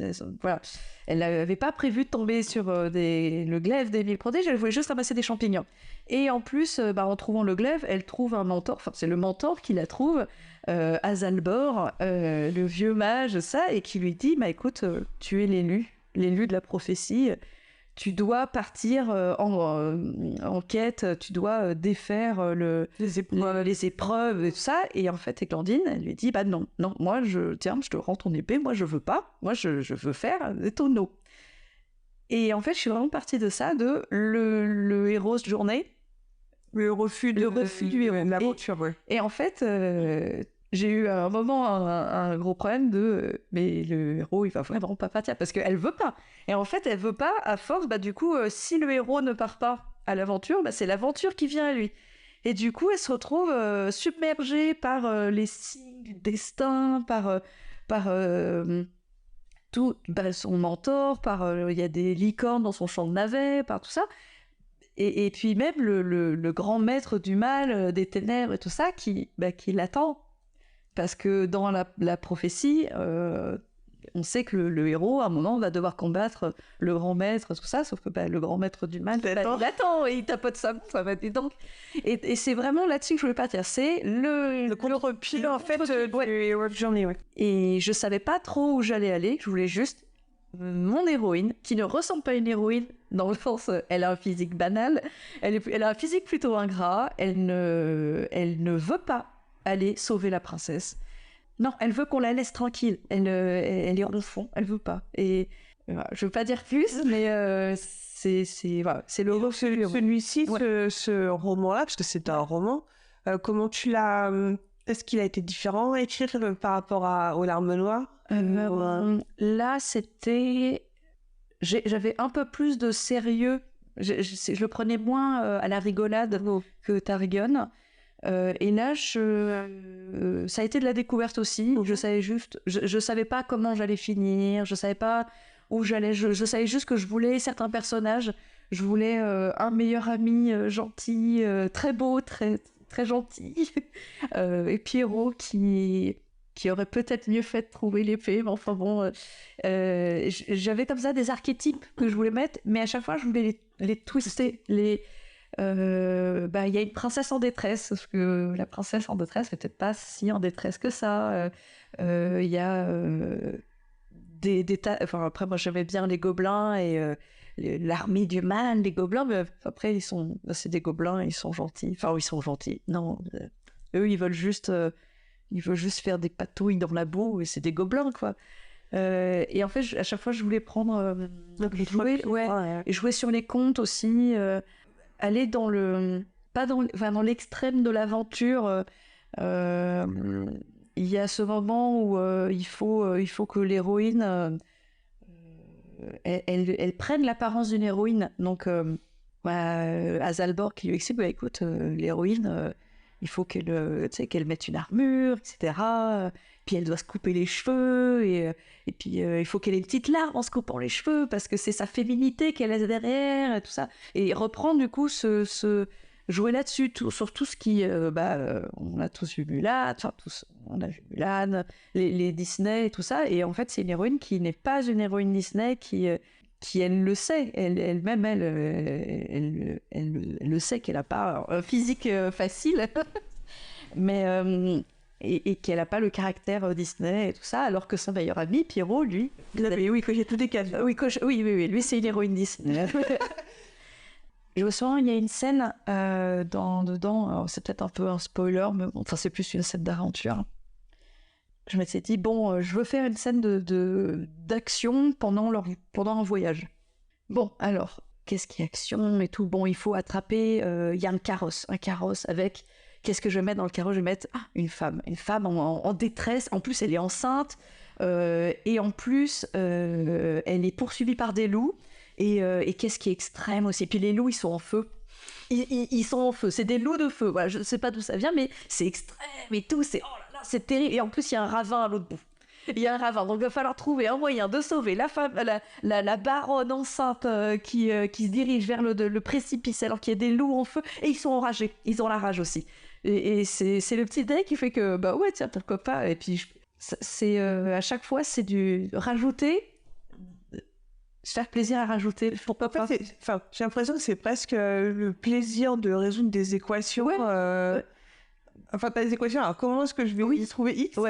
n'avait pas prévu de tomber sur le glaive des 1000 prodiges, elle voulait juste ramasser des champignons. Et en plus, en trouvant le glaive, elle trouve un mentor, enfin c'est le mentor qui la trouve, Azalbor, le vieux mage, ça, et qui lui dit, écoute, tu es l'élu de la prophétie, tu dois partir en quête, tu dois défaire les épreuves et tout ça. Et en fait, Églantine, elle lui dit, non, moi, je te rends ton épée, moi, je veux pas. Moi, je veux faire des tonneaux. Et en fait, je suis vraiment partie de ça, de le héros de journée. Le refus du héros, l'aventure, ouais. Et en fait... j'ai eu à un moment un gros problème mais le héros il va vraiment pas partir parce qu'elle veut pas, et en fait elle veut pas à force. Du coup si le héros ne part pas à l'aventure, c'est l'aventure qui vient à lui, et du coup elle se retrouve submergée par les signes du destin, par tout, son mentor, il y a des licornes dans son champ de navets, par tout ça. Et puis même le grand maître du mal, des ténèbres et tout ça qui l'attend. Parce que dans la prophétie, on sait que le héros, à un moment, va devoir combattre le grand maître, tout ça, sauf que le grand maître du mal, il attend et il tapote sa montre. Et c'est vraiment là-dessus que je voulais partir. C'est le contre-pied, en fait, du héros de journée. Ouais. Et je savais pas trop où j'allais aller. Je voulais juste mon héroïne, qui ne ressemble pas à une héroïne, dans le sens, elle a un physique banal, elle a un physique plutôt ingrat, elle ne veut pas aller sauver la princesse. Non, elle veut qu'on la laisse tranquille. Elle est en fond, elle veut pas. Et je veux pas dire plus, mais c'est le refus. Celui-ci, ce roman-là, parce que c'est un roman, Comment tu l'as... Est-ce qu'il a été différent à écrire par rapport aux larmes noires? Là, j'avais un peu plus de sérieux. Je le prenais moins à la rigolade que Tarragon. Et là, ça a été de la découverte aussi. Je savais pas comment j'allais finir. Je savais pas où j'allais. Je savais juste que je voulais certains personnages. Je voulais un meilleur ami gentil, très beau, très très gentil, et Pierrot qui aurait peut-être mieux fait de trouver l'épée, mais enfin bon, j'avais comme ça des archétypes que je voulais mettre, mais à chaque fois je voulais les twister. Il y a une princesse en détresse, parce que la princesse en détresse n'est peut-être pas si en détresse que ça. Il y a des tas... Enfin, après, moi j'aimais bien les gobelins et l'armée du mal, les gobelins, mais après c'est des gobelins, ils sont gentils. Enfin, ils sont gentils. Non, eux ils veulent juste faire des patouilles dans la boue et c'est des gobelins, quoi. Et en fait, à chaque fois, je voulais prendre jouer sur les contes aussi, aller dans dans l'extrême de l'aventure. Il y a ce moment où il faut que l'héroïne elle prenne l'apparence d'une héroïne. Donc, Azalbor qui lui explique, écoute, l'héroïne, il faut qu'elle mette une armure, etc. Puis elle doit se couper les cheveux, et puis il faut qu'elle ait une petite larme en se coupant les cheveux, parce que c'est sa féminité qu'elle laisse derrière, et tout ça. Et reprendre, du coup, jouer là-dessus, sur tout ce qui... on a tous vu Mulan, on a vu Mulan, les Disney et tout ça, et en fait, c'est une héroïne qui n'est pas une héroïne Disney, qui elle le sait, elle-même, elle le sait qu'elle n'a pas un physique facile, mais... et qu'elle n'a pas le caractère Disney et tout ça, alors que son meilleur ami, Pierrot, lui... Oui, que j'ai tout décalé. Oui, lui, c'est une héroïne Disney. Je me souviens, il y a une scène dedans, alors c'est peut-être un peu un spoiler, mais bon, enfin, c'est plus une scène d'aventure. Je m'étais dit, je veux faire une scène d'action pendant un voyage. Bon, alors, qu'est-ce qui est action et tout? Bon, il faut attraper, il y a un carrosse avec... Qu'est-ce que je vais mettre dans le carrosse? Je vais mettre une femme en détresse. En plus, elle est enceinte, et en plus, elle est poursuivie par des loups. Et qu'est-ce qui est extrême aussi? Et puis les loups, ils sont en feu. Ils sont en feu. C'est des loups de feu. Voilà, je ne sais pas d'où ça vient, mais c'est extrême et tout. Oh là là, c'est terrible. Et en plus, il y a un ravin à l'autre bout. Il y a un ravin. Donc, il va falloir trouver un moyen de sauver la femme, la baronne enceinte qui se dirige vers le précipice alors qu'il y a des loups en feu. Et ils sont enragés. Ils ont la rage aussi. Et c'est le petit dé qui fait que, tiens, pourquoi pas. Et puis, à chaque fois, c'est du rajouter... faire plaisir à rajouter. Pourquoi pas? J'ai l'impression que c'est presque le plaisir de résoudre des équations. Enfin, pas des équations. Alors, comment est-ce que je vais y trouver X?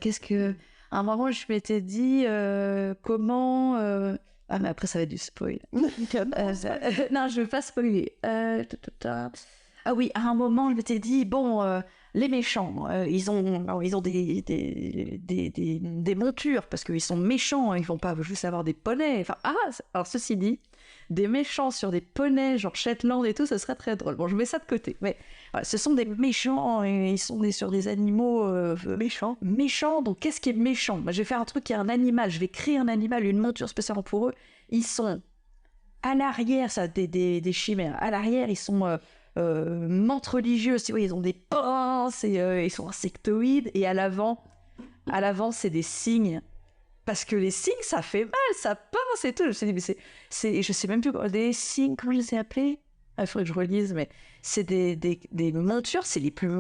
Qu'est-ce que... À un moment, je m'étais dit comment... Ah, mais après, ça va être du spoil. Non, je ne veux pas spoiler. Ah oui, à un moment, je m'étais dit, les méchants, ils ont des montures, parce qu'ils sont méchants, ils vont pas juste avoir des poneys. Alors ceci dit, des méchants sur des poneys, genre Shetland et tout, ça serait très drôle. Bon, je mets ça de côté. Mais voilà, ce sont des méchants, et ils sont sur des animaux méchants. Donc qu'est-ce qui est méchant? Je vais faire un truc qui est un animal, je vais créer un animal, une monture spéciale pour eux. Ils sont à l'arrière, ça, des chimères. À l'arrière, ils sont... mantes religieuses, tu vois, ils ont des pinces et ils sont insectoïdes, et à l'avant c'est des cygnes, parce que les cygnes ça fait mal, ça pince et tout. Je me suis dit, mais je sais même plus des cygnes, comment je les ai appelés? Il faudrait que je relise, mais c'est des montures, c'est les plus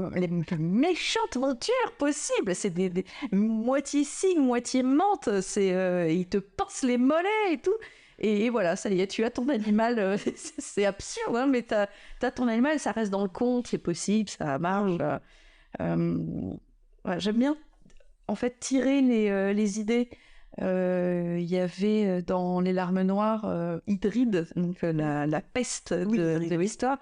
méchantes montures possibles. C'est des moitié cygnes, moitié menthe, ils te pincent les mollets et tout. Et voilà, ça y est, tu as ton animal. C'est absurde, hein, mais t'as ton animal, ça reste dans le conte, c'est possible, ça marche. J'aime bien, en fait, tirer les idées. Il y avait dans Les Larmes Noires Hydride, donc la peste de l'histoire.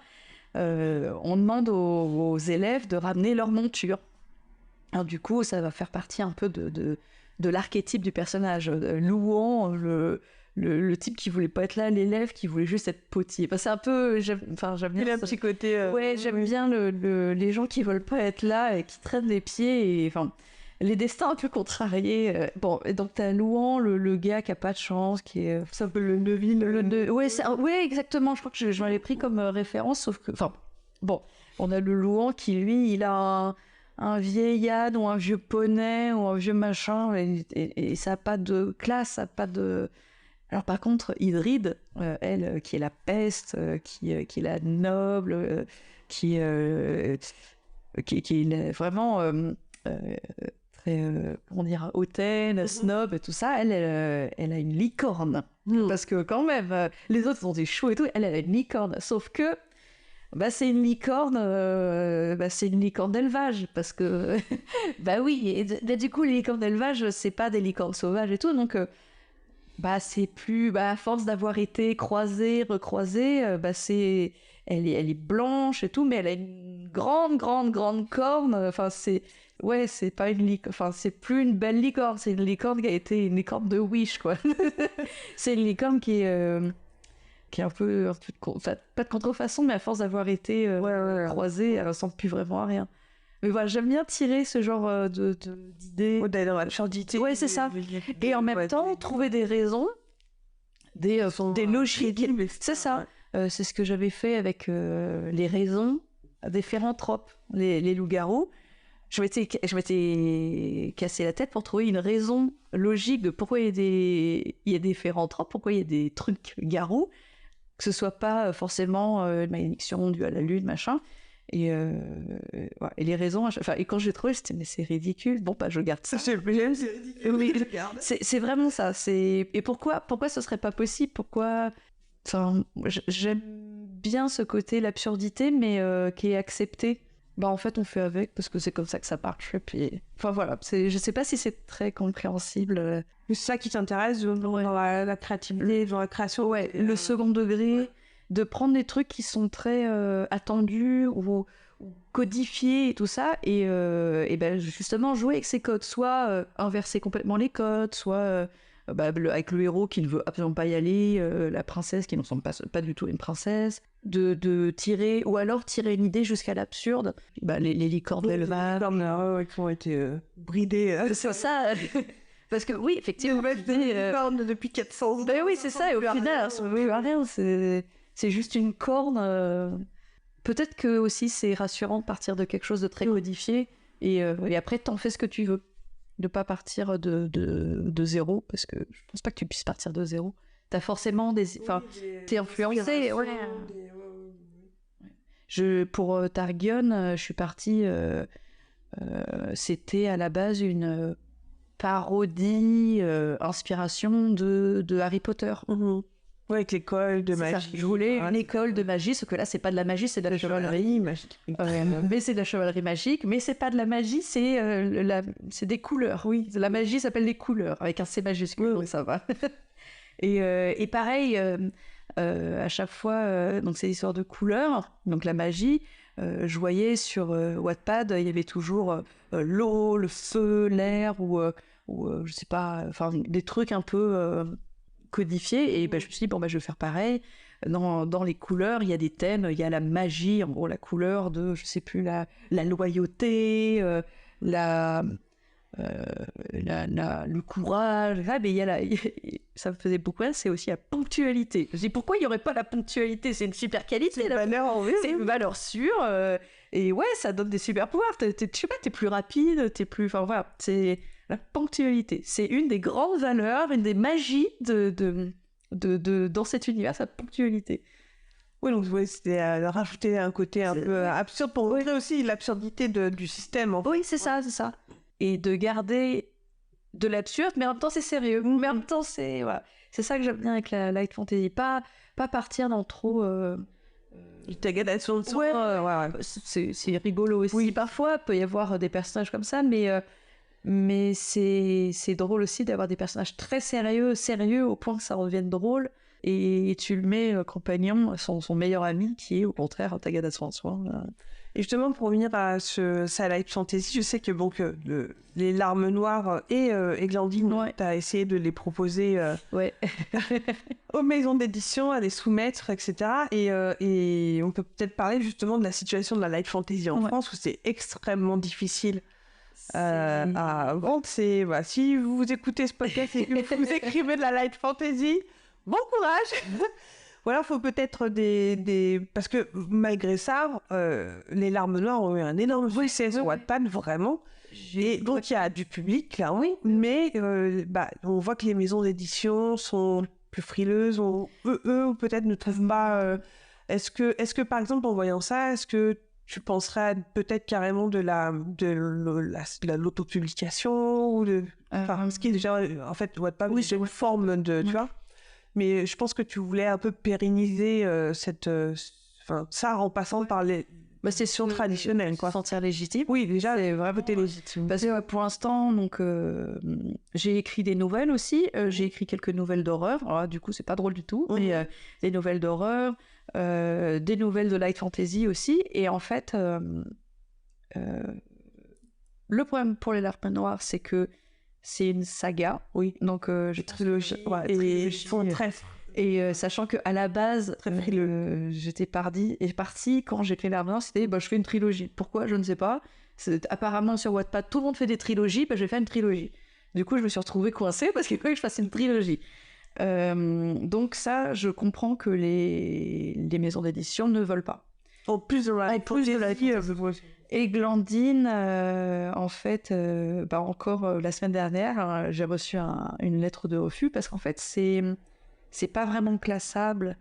On demande aux élèves de ramener leur monture. Alors du coup, ça va faire partie un peu de l'archétype du personnage, louant le type qui voulait pas être là, l'élève qui voulait juste être potier. Enfin, c'est un peu... j'aime bien Il a un petit côté... ouais, j'aime bien les gens qui veulent pas être là et qui traînent les pieds. Et, enfin, les destins un peu contrariés. Bon, et donc t'as Louan, le gars qui a pas de chance, qui est... C'est un peu le Neville. Ouais, exactement. Je crois que je m'avais pris comme référence, sauf que... Enfin, bon, on a le Louan qui, lui, il a un vieil âne ou un vieux poney ou un vieux machin et ça n'a pas de classe, ça n'a pas de... Alors par contre, Idride, elle, qui est la peste, qui est la noble, qui est vraiment très, comment dire, hautaine, snob et tout ça, elle a une licorne. Parce que quand même, les autres sont des choux et tout, elle a une licorne. Sauf que c'est une licorne d'élevage, parce que bah oui, et du coup les licornes d'élevage c'est pas des licornes sauvages et tout, donc c'est plus, à force d'avoir été croisée, recroisée, elle est blanche et tout, mais elle a une grande corne, enfin c'est pas une licorne, enfin c'est plus une belle licorne, c'est une licorne qui a été une licorne de Wish, quoi. C'est une licorne qui est un peu pas de contrefaçon, mais à force d'avoir été croisée, elle ressemble plus vraiment à rien. Mais voilà, j'aime bien tirer ce genre d'idées. D'aller dans l'absurdité. Ouais, c'est ça. Et en même temps, trouver des raisons, des logiques. C'est ça. C'est ce que j'avais fait avec les raisons des féranthropes, les loups-garous. Je m'étais cassé la tête pour trouver une raison logique de pourquoi il y a des féranthropes, pourquoi il y a des trucs garous, que ce soit pas forcément une malédiction due à la lune, machin. Et les raisons, et quand j'ai trouvé, j'étais mais c'est ridicule. Bon, je garde ça. C'est ridicule. Oui, je garde. C'est vraiment ça. Et pourquoi ce serait pas possible? Pourquoi? Enfin, j'aime bien ce côté l'absurdité, mais qui est accepté. En fait, on fait avec parce que c'est comme ça que ça marche. Et puis, enfin voilà. Je sais pas si c'est très compréhensible. C'est ça qui t'intéresse dans la créativité, dans la création. Ouais, le second degré. De prendre des trucs qui sont très attendus ou codifiés et tout ça, et justement jouer avec ces codes, soit inverser complètement les codes, soit avec le héros qui ne veut absolument pas y aller, la princesse qui ne ressemble pas du tout à une princesse, de tirer, ou alors tirer une idée jusqu'à l'absurde, les licornes d'élevage. Les licornes qui ont été bridées. C'est ça. Parce que oui, effectivement, des licornes depuis 400 ans. Ben oui, c'est ça, et au final, ça ne veut rien, c'est juste une corne. Peut-être que aussi c'est rassurant de partir de quelque chose de très codifié et après t'en fais ce que tu veux. De pas partir de zéro, parce que je pense pas que tu puisses partir de zéro. T'as forcément t'es influencé. Pour Targion, je suis partie. C'était à la base une parodie, inspiration de Harry Potter. Ouais, avec l'école de magie. Je voulais une école de magie, sauf que là, c'est pas de la magie, c'est de la chevalerie magique. Mais c'est de la chevalerie magique, mais c'est pas de la magie, c'est des couleurs. Oui, la magie s'appelle les couleurs, avec un C majuscule, donc ça va. Et pareil, à chaque fois, donc c'est l'histoire de couleurs, donc la magie. Je voyais sur Wattpad, il y avait toujours l'eau, le feu, l'air, ou je sais pas, enfin des trucs un peu codifiés. Et je me suis dit, je vais faire pareil. Dans les couleurs, il y a des thèmes, il y a la magie, en gros la couleur de, je sais plus, la loyauté, le courage, mais ça me faisait beaucoup rire, c'est aussi la ponctualité. Je dis pourquoi il n'y aurait pas la ponctualité? C'est une super qualité, c'est une valeur sûre, et ouais, ça donne des super pouvoirs. Je sais pas, t'es plus rapide, enfin voilà, c'est la ponctualité. C'est une des grandes valeurs, une des magies dans cet univers, sa ponctualité. Oui, donc c'était rajouter un côté un peu absurde pour montrer aussi l'absurdité du système. Oui, c'est ça. Et de garder de l'absurde, mais en même temps c'est sérieux. Mais en même temps c'est ça que j'aime bien avec la light fantasy. Pas partir dans trop l'intégration de son. Ouais. C'est rigolo aussi. Oui. Parfois, il peut y avoir des personnages comme ça, mais c'est drôle aussi d'avoir des personnages très sérieux au point que ça revienne drôle. et tu le mets compagnon, son meilleur ami, qui est au contraire un Tagada François. Et justement, pour revenir à sa light fantasy, je sais que les larmes noires et Glandine, tu as essayé de les proposer aux maisons d'édition, à les soumettre, etc. Et on peut peut-être parler justement de la situation de la light fantasy en France, où c'est extrêmement difficile à vendre. Si vous écoutez ce podcast et que vous écrivez de la light fantasy, bon courage. Voilà, il faut peut-être parce que malgré ça, les larmes noires ont eu un énorme succès sur Wattpad, vraiment. Et donc il y a du public, clairement, mais on voit que les maisons d'édition sont plus frileuses, eux peut-être ne trouvent pas... Est-ce que par exemple en voyant ça, est-ce que tu penserais peut-être carrément de l'autopublication ou ce qui est déjà en fait Wattpad, c'est une forme de tu vois. Mais je pense que tu voulais un peu pérenniser ça en passant par les sessions traditionnelles, quoi. Sentir légitime. Oui, déjà, c'est vraiment côté légitime. Parce que pour l'instant, donc, j'ai écrit des nouvelles aussi. J'ai écrit quelques nouvelles d'horreur. Alors, du coup, c'est pas drôle du tout. Mais des nouvelles d'horreur, des nouvelles de light fantasy aussi. Et en fait, le problème pour les larmes noires, c'est que c'est une saga, donc trilogie, et ils sont très... Et sachant qu'à la base, j'étais partie quand j'ai fait l'Arbre Noir, c'était je fais une trilogie. Pourquoi? Je ne sais pas. Apparemment sur Wattpad, tout le monde fait des trilogies, je vais faire une trilogie. Du coup, je me suis retrouvée coincée parce qu'il fallait que je fasse une trilogie. Donc ça, je comprends que les maisons d'édition ne veulent pas. En plus de la vie, et Glandine, en fait, encore la semaine dernière, j'ai reçu une lettre de refus parce qu'en fait, c'est pas vraiment classable.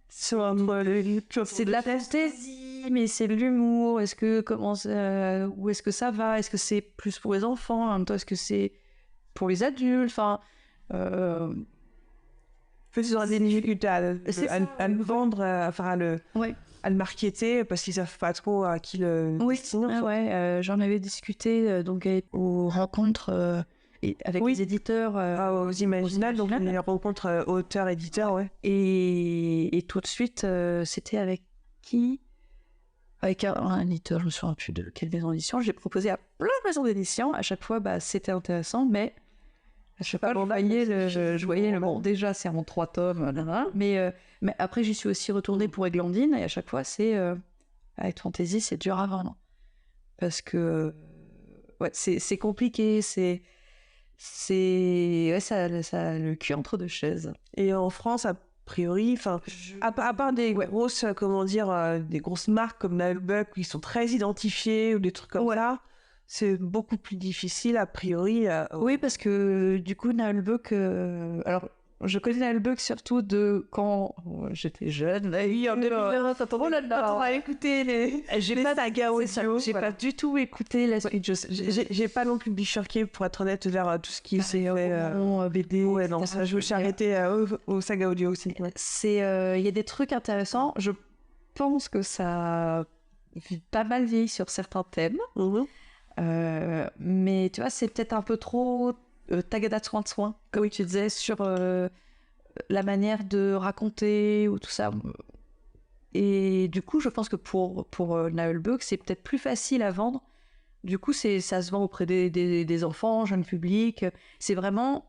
C'est de la fantaisie, mais c'est de l'humour. Où est-ce que ça va? Est-ce que c'est plus pour les enfants? En même temps, est-ce que c'est pour les adultes? Enfin, ils ont des difficultés à le vendre, à le marketer parce qu'ils savent pas trop à qui le destiner. J'en avais discuté donc aux rencontres avec les éditeurs aux Imaginales, donc les rencontres auteurs-éditeurs, et tout de suite c'était avec qui? Avec un éditeur, je me souviens plus de quelle maison d'édition. J'ai proposé à plein de maisons d'édition. À chaque fois c'était intéressant, mais à chaque fois je voyais le bon, déjà c'est en 3 tomes, mais après j'y suis aussi retournée pour Églantine, et à chaque fois avec Fantasy c'est dur à vendre parce que c'est compliqué, ça a le cul entre deux chaises. Et en France, a priori, à part des grosses, des grosses marques comme Nailbuck qui sont très identifiées ou des trucs comme ça, c'est beaucoup plus difficile a priori. Oui, parce que du coup, Nailbuck, alors je connais Nailbuck surtout de quand j'étais jeune. Oui, en 2001, on a écouté les sagas audio. J'ai pas du tout écouté la suite. J'ai pas non plus bifurqué, pour être honnête, vers tout ce qui c'est BD. Ouais, non, ça, je me suis arrêtée aux sagas audio aussi. Il y a des trucs intéressants. Je pense que ça a pas mal vieilli sur certains thèmes. Mais tu vois, c'est peut-être un peu trop Tagada soin, comme tu disais, sur la manière de raconter ou tout ça. Et du coup, je pense que pour Nailbuck, c'est peut-être plus facile à vendre. Du coup, ça se vend auprès des enfants, jeunes publics. C'est vraiment...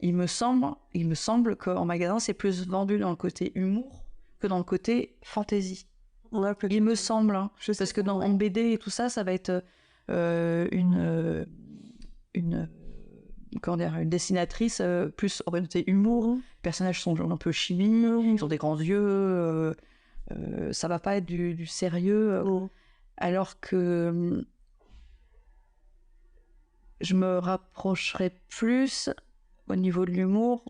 il me semble qu'en magasin, c'est plus vendu dans le côté humour que dans le côté fantasy. Il me semble, parce que en BD et tout ça, ça va être une dessinatrice plus orientée humour. Les personnages sont un peu chimiques, ils ont des grands yeux, ça va pas être du sérieux. Alors que je me rapprocherais plus au niveau de l'humour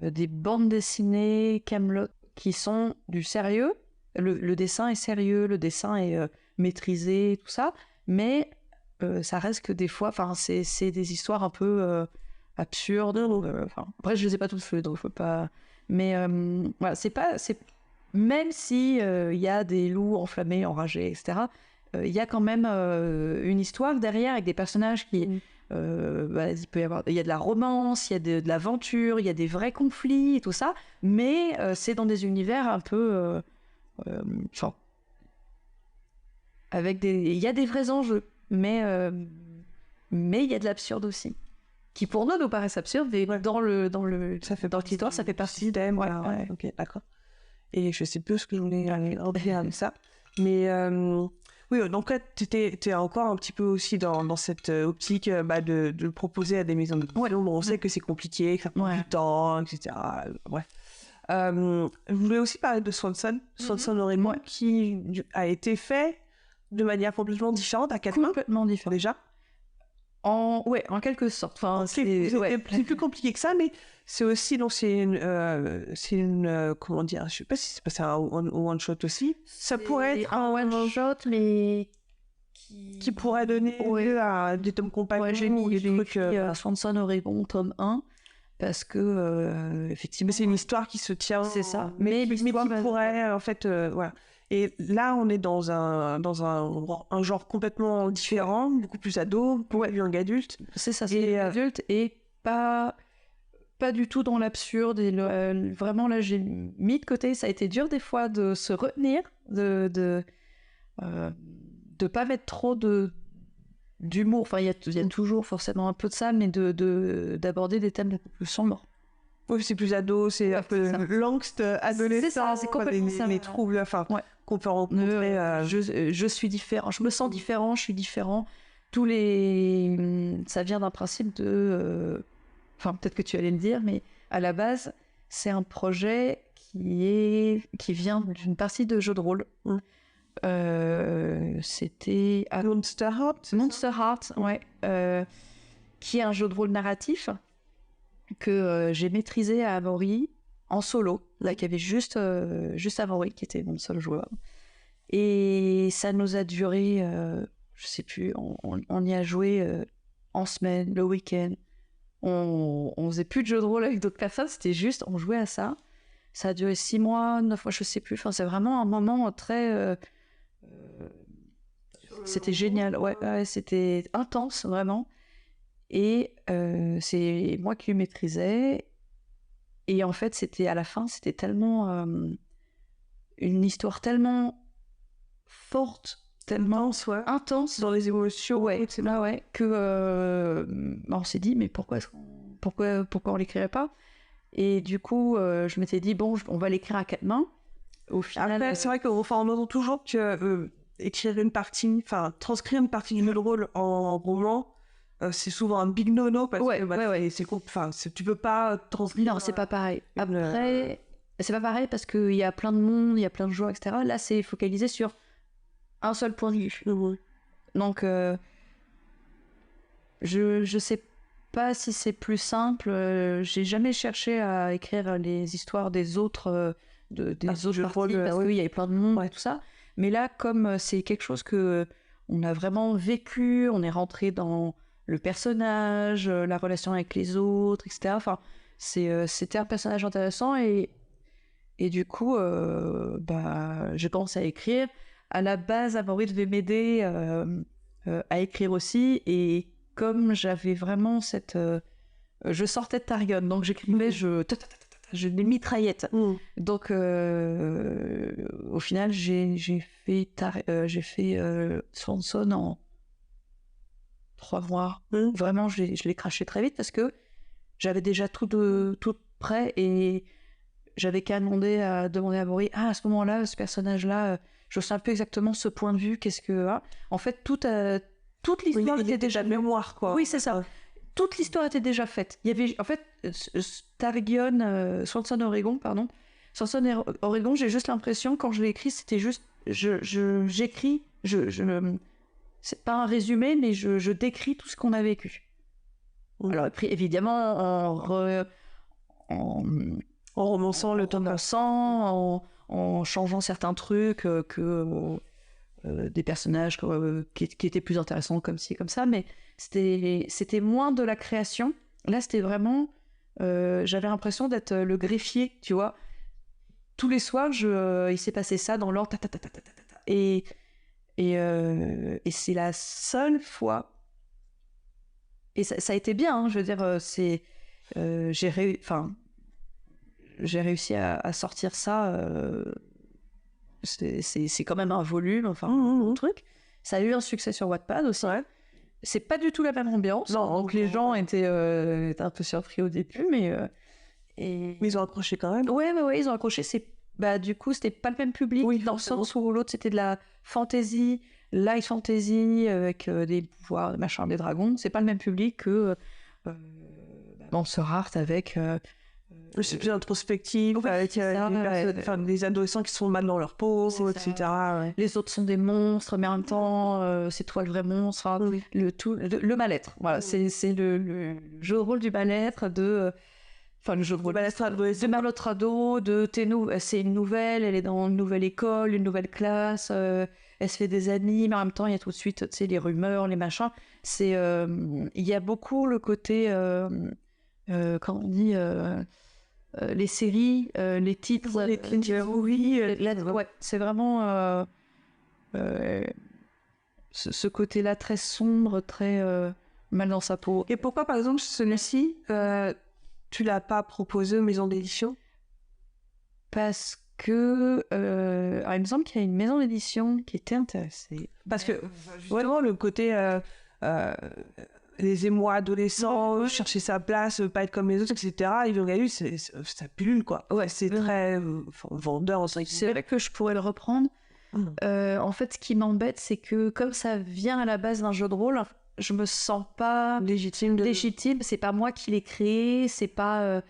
des bandes dessinées Kaamelott qui sont du sérieux. Le dessin est sérieux, le dessin est maîtrisé, tout ça, mais ça reste que des fois, c'est des histoires un peu absurdes. Après, je les ai pas toutes faites, donc faut pas. Mais voilà, même si il y a des loups enflammés, enragés, etc. Il y a quand même une histoire derrière avec des personnages qui il y a de la romance, il y a de l'aventure, il y a des vrais conflits et tout ça, mais c'est dans des univers un peu... il y a des vrais enjeux, mais il y a de l'absurde aussi. Qui pour nous paraissent absurdes, mais dans l'histoire, ça fait partie. Système, ok, d'accord. Et je sais plus ce que je voulais dire avec ça. Mais oui, donc là, t'es encore un petit peu aussi dans cette optique de le proposer à des maisons d'édition. Bon, on sait que c'est compliqué, que ça prend du temps, etc. Bref. Je voulais aussi parler de Swanson Oregon, qui a été fait de manière complètement différente, à 4 mains. Complètement différente. Déjà. En quelque sorte. Enfin, c'est plus compliqué que ça, mais c'est aussi donc c'est une comment dire, je sais pas si c'est passé un one shot aussi. Ça pourrait être un one shot, mais qui pourrait donner lieu à des tomes compacts. J'ai mis des trucs Swanson Oregon tome 1 parce que effectivement c'est une histoire qui se tient. C'est ça. Mais qui pourrait en fait voilà. Et là, on est dans un genre complètement différent, beaucoup plus ado, beaucoup plus young adulte. C'est ça, c'est adulte et pas du tout dans l'absurde. Et vraiment, là, j'ai mis de côté. Ça a été dur des fois de se retenir, de pas mettre trop d'humour. Enfin, il y a toujours forcément un peu de ça, mais d'aborder des thèmes beaucoup plus sombres. Oui, c'est plus ado, c'est un peu l'angst adolescent. C'est ça, c'est complètement ça. Les troubles, enfin, qu'on peut rencontrer. Je suis différent, je me sens différent, je suis différent. Ça vient d'un principe de... Enfin, peut-être que tu allais le dire, mais à la base, c'est un projet qui vient d'une partie de jeu de rôle. C'était... Monster Heart. Monster Heart, ouais. Qui est un jeu de rôle narratif que j'ai maîtrisé à Amaury en solo, là, qui avait juste Amaury qui était mon seul joueur. Et ça nous a duré, je sais plus, on y a joué en semaine, le week-end. On faisait plus de jeux de rôle avec d'autres personnes, c'était juste, on jouait à ça. Ça a duré 6 mois, 9 mois, je sais plus. Enfin, c'est vraiment un moment très... c'était génial, ouais, c'était intense, vraiment. Et c'est moi qui le maîtrisais. Et en fait, à la fin, c'était tellement... une histoire tellement forte, tellement intense dans les émotions. Que on s'est dit, mais pourquoi on l'écrirait pas? Et du coup, je m'étais dit, bon, on va l'écrire à 4 mains. Au final... Après, c'est vrai qu'on entend toujours que transcrire une partie du jeu de rôle en roman, c'est souvent un big no-no parce que tu peux pas transcrire. Non, c'est pas pareil. Après, c'est pas pareil parce qu'il y a plein de monde, il y a plein de joueurs, etc. Là, c'est focalisé sur un seul point de vue. Donc, je sais pas si c'est plus simple. J'ai jamais cherché à écrire les histoires des autres autres parties parce qu'il y avait plein de monde et tout ça. Mais là, comme c'est quelque chose que on a vraiment vécu, on est rentré dans le personnage, la relation avec les autres, etc. Enfin, c'était un personnage intéressant et du coup, j'ai commencé à écrire. À la base, Amaury devait m'aider à écrire aussi. Et comme j'avais vraiment je sortais de Targon, donc j'écrivais, je des mitraillettes. Donc, au final, j'ai fait Swanson en 3 mois. Vraiment, je l'ai craché très vite parce que j'avais déjà tout prêt et j'avais qu'à demander à Amaury, à ce moment-là, ce personnage-là, je sais un peu exactement ce point de vue, qu'est-ce que... En fait, toute l'histoire était déjà... mémoire, quoi. Oui, c'est ça. Toute l'histoire était déjà faite. Il y avait, en fait, Swanson Oregon, Swanson Oregon, j'ai juste l'impression, quand je l'ai écrit, c'était juste... J'écris, c'est pas un résumé, mais je décris tout ce qu'on a vécu. Alors, après, évidemment, en romançant le temps en changeant certains trucs des personnages qui étaient plus intéressants comme ci, comme ça, mais c'était moins de la création. Là, c'était vraiment... j'avais l'impression d'être le greffier, tu vois. Tous les soirs, il s'est passé ça dans l'ordre, et c'est la seule fois, Et ça a été bien, hein, je veux dire, j'ai réussi à sortir ça. C'est quand même un volume, un truc. Ça a eu un succès sur Wattpad aussi. Ouais. C'est pas du tout la même ambiance. Non, donc les gens étaient un peu surpris au début, mais ils ont accroché quand même. Ouais, ils ont accroché. Du coup, c'était pas le même public, dans le sens où l'autre c'était de la fantasy, light fantasy avec des pouvoirs, des dragons. C'est pas le même public que Monster Heart avec. C'est plus introspectif, avec des adolescents qui sont mal dans leur peau, etc. Ouais. Les autres sont des monstres, mais en même temps, c'est toi le vrai monstre. Le mal-être. Voilà, c'est le jeu de rôle du mal-être le jeu de rôle de mal-être ado, c'est une nouvelle, elle est dans une nouvelle école, une nouvelle classe, elle se fait des amis, mais en même temps, il y a tout de suite, tu sais, les rumeurs, les machins. Il y a beaucoup le côté, comment on dit... les séries, les titres, c'est vraiment ce côté-là très sombre, très mal dans sa peau. Et pourquoi, par exemple, celui-ci, tu l'as pas proposé aux maisons d'édition? Parce que il me semble qu'il y a une maison d'édition qui était intéressée. Parce que justement, le côté les émois adolescents, chercher sa place, pas être comme les autres, etc. Ils ont gagné, ça pullule, quoi. Ouais, c'est très vendeur. C'est vrai que je pourrais le reprendre. En fait, ce qui m'embête, c'est que comme ça vient à la base d'un jeu de rôle, je me sens pas légitime. C'est pas moi qui l'ai créé, c'est pas...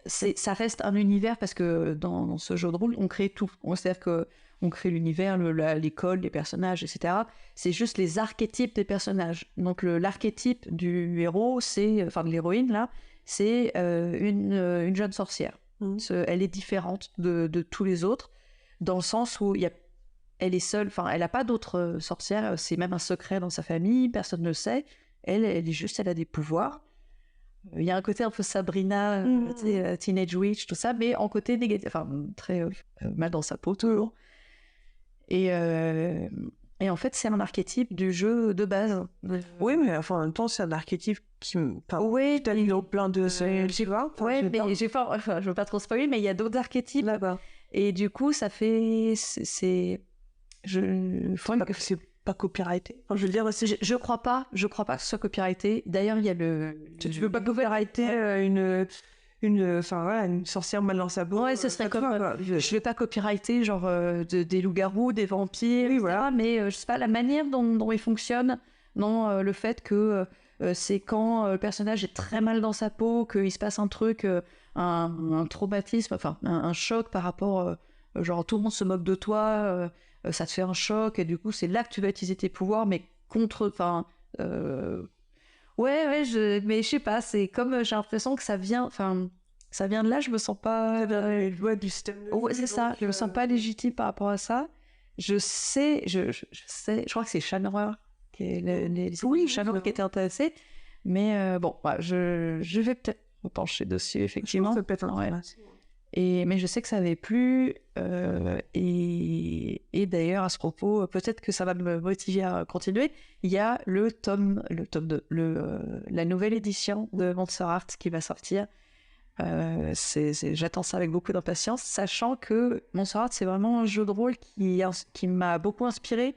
ça reste un univers, parce que dans ce jeu de rôle, on crée tout. C'est-à-dire que on crée l'univers, l'école, les personnages, etc. C'est juste les archétypes des personnages. Donc l'archétype du héros, de l'héroïne, là, c'est une jeune sorcière. Elle est différente de tous les autres, dans le sens où elle est seule, elle n'a pas d'autres sorcières, c'est même un secret dans sa famille, personne ne le sait. Elle a des pouvoirs. Il y a un côté un peu Sabrina, Teenage Witch, tout ça, mais en côté négatif, très mal dans sa peau, toujours. Et en fait, c'est un archétype du jeu de base. Oui, mais en même temps, c'est un archétype qui... oui, t'as lu plein de... je veux pas trop spoiler, mais il y a d'autres archétypes. Là-bas. Et du coup, ça fait... C'est pas copyrighté. Je veux dire, je crois pas que ce soit copyrighté. D'ailleurs, il y a Tu veux pas copyrighter une sorcière mal dans sa peau. Ouais, ce serait comme... Je vais pas copyrighter genre des loups-garous, des vampires, etc. Mais je sais pas, la manière dont ils fonctionnent, le fait que c'est quand le personnage est très mal dans sa peau, qu'il se passe un truc, un traumatisme, un choc par rapport... genre tout le monde se moque de toi, ça te fait un choc, et du coup c'est là que tu vas utiliser tes pouvoirs, mais contre... mais je sais pas, c'est comme j'ai l'impression que ça vient de là, je me sens pas... du système. Ouais, c'est ça, je me sens pas légitime par rapport à ça. Je sais, je crois que c'est Shadowrun qui est Shadowrun qui était intéressé, mais je vais peut-être me pencher dessus, effectivement. Ça peut être intéressant. Mais je sais que ça n'avait plus, et d'ailleurs à ce propos, peut-être que ça va me motiver à continuer. Il y a le tome 2, la nouvelle édition de Monster Heart qui va sortir. J'attends ça avec beaucoup d'impatience, sachant que Monster Heart, c'est vraiment un jeu de rôle qui m'a beaucoup inspiré.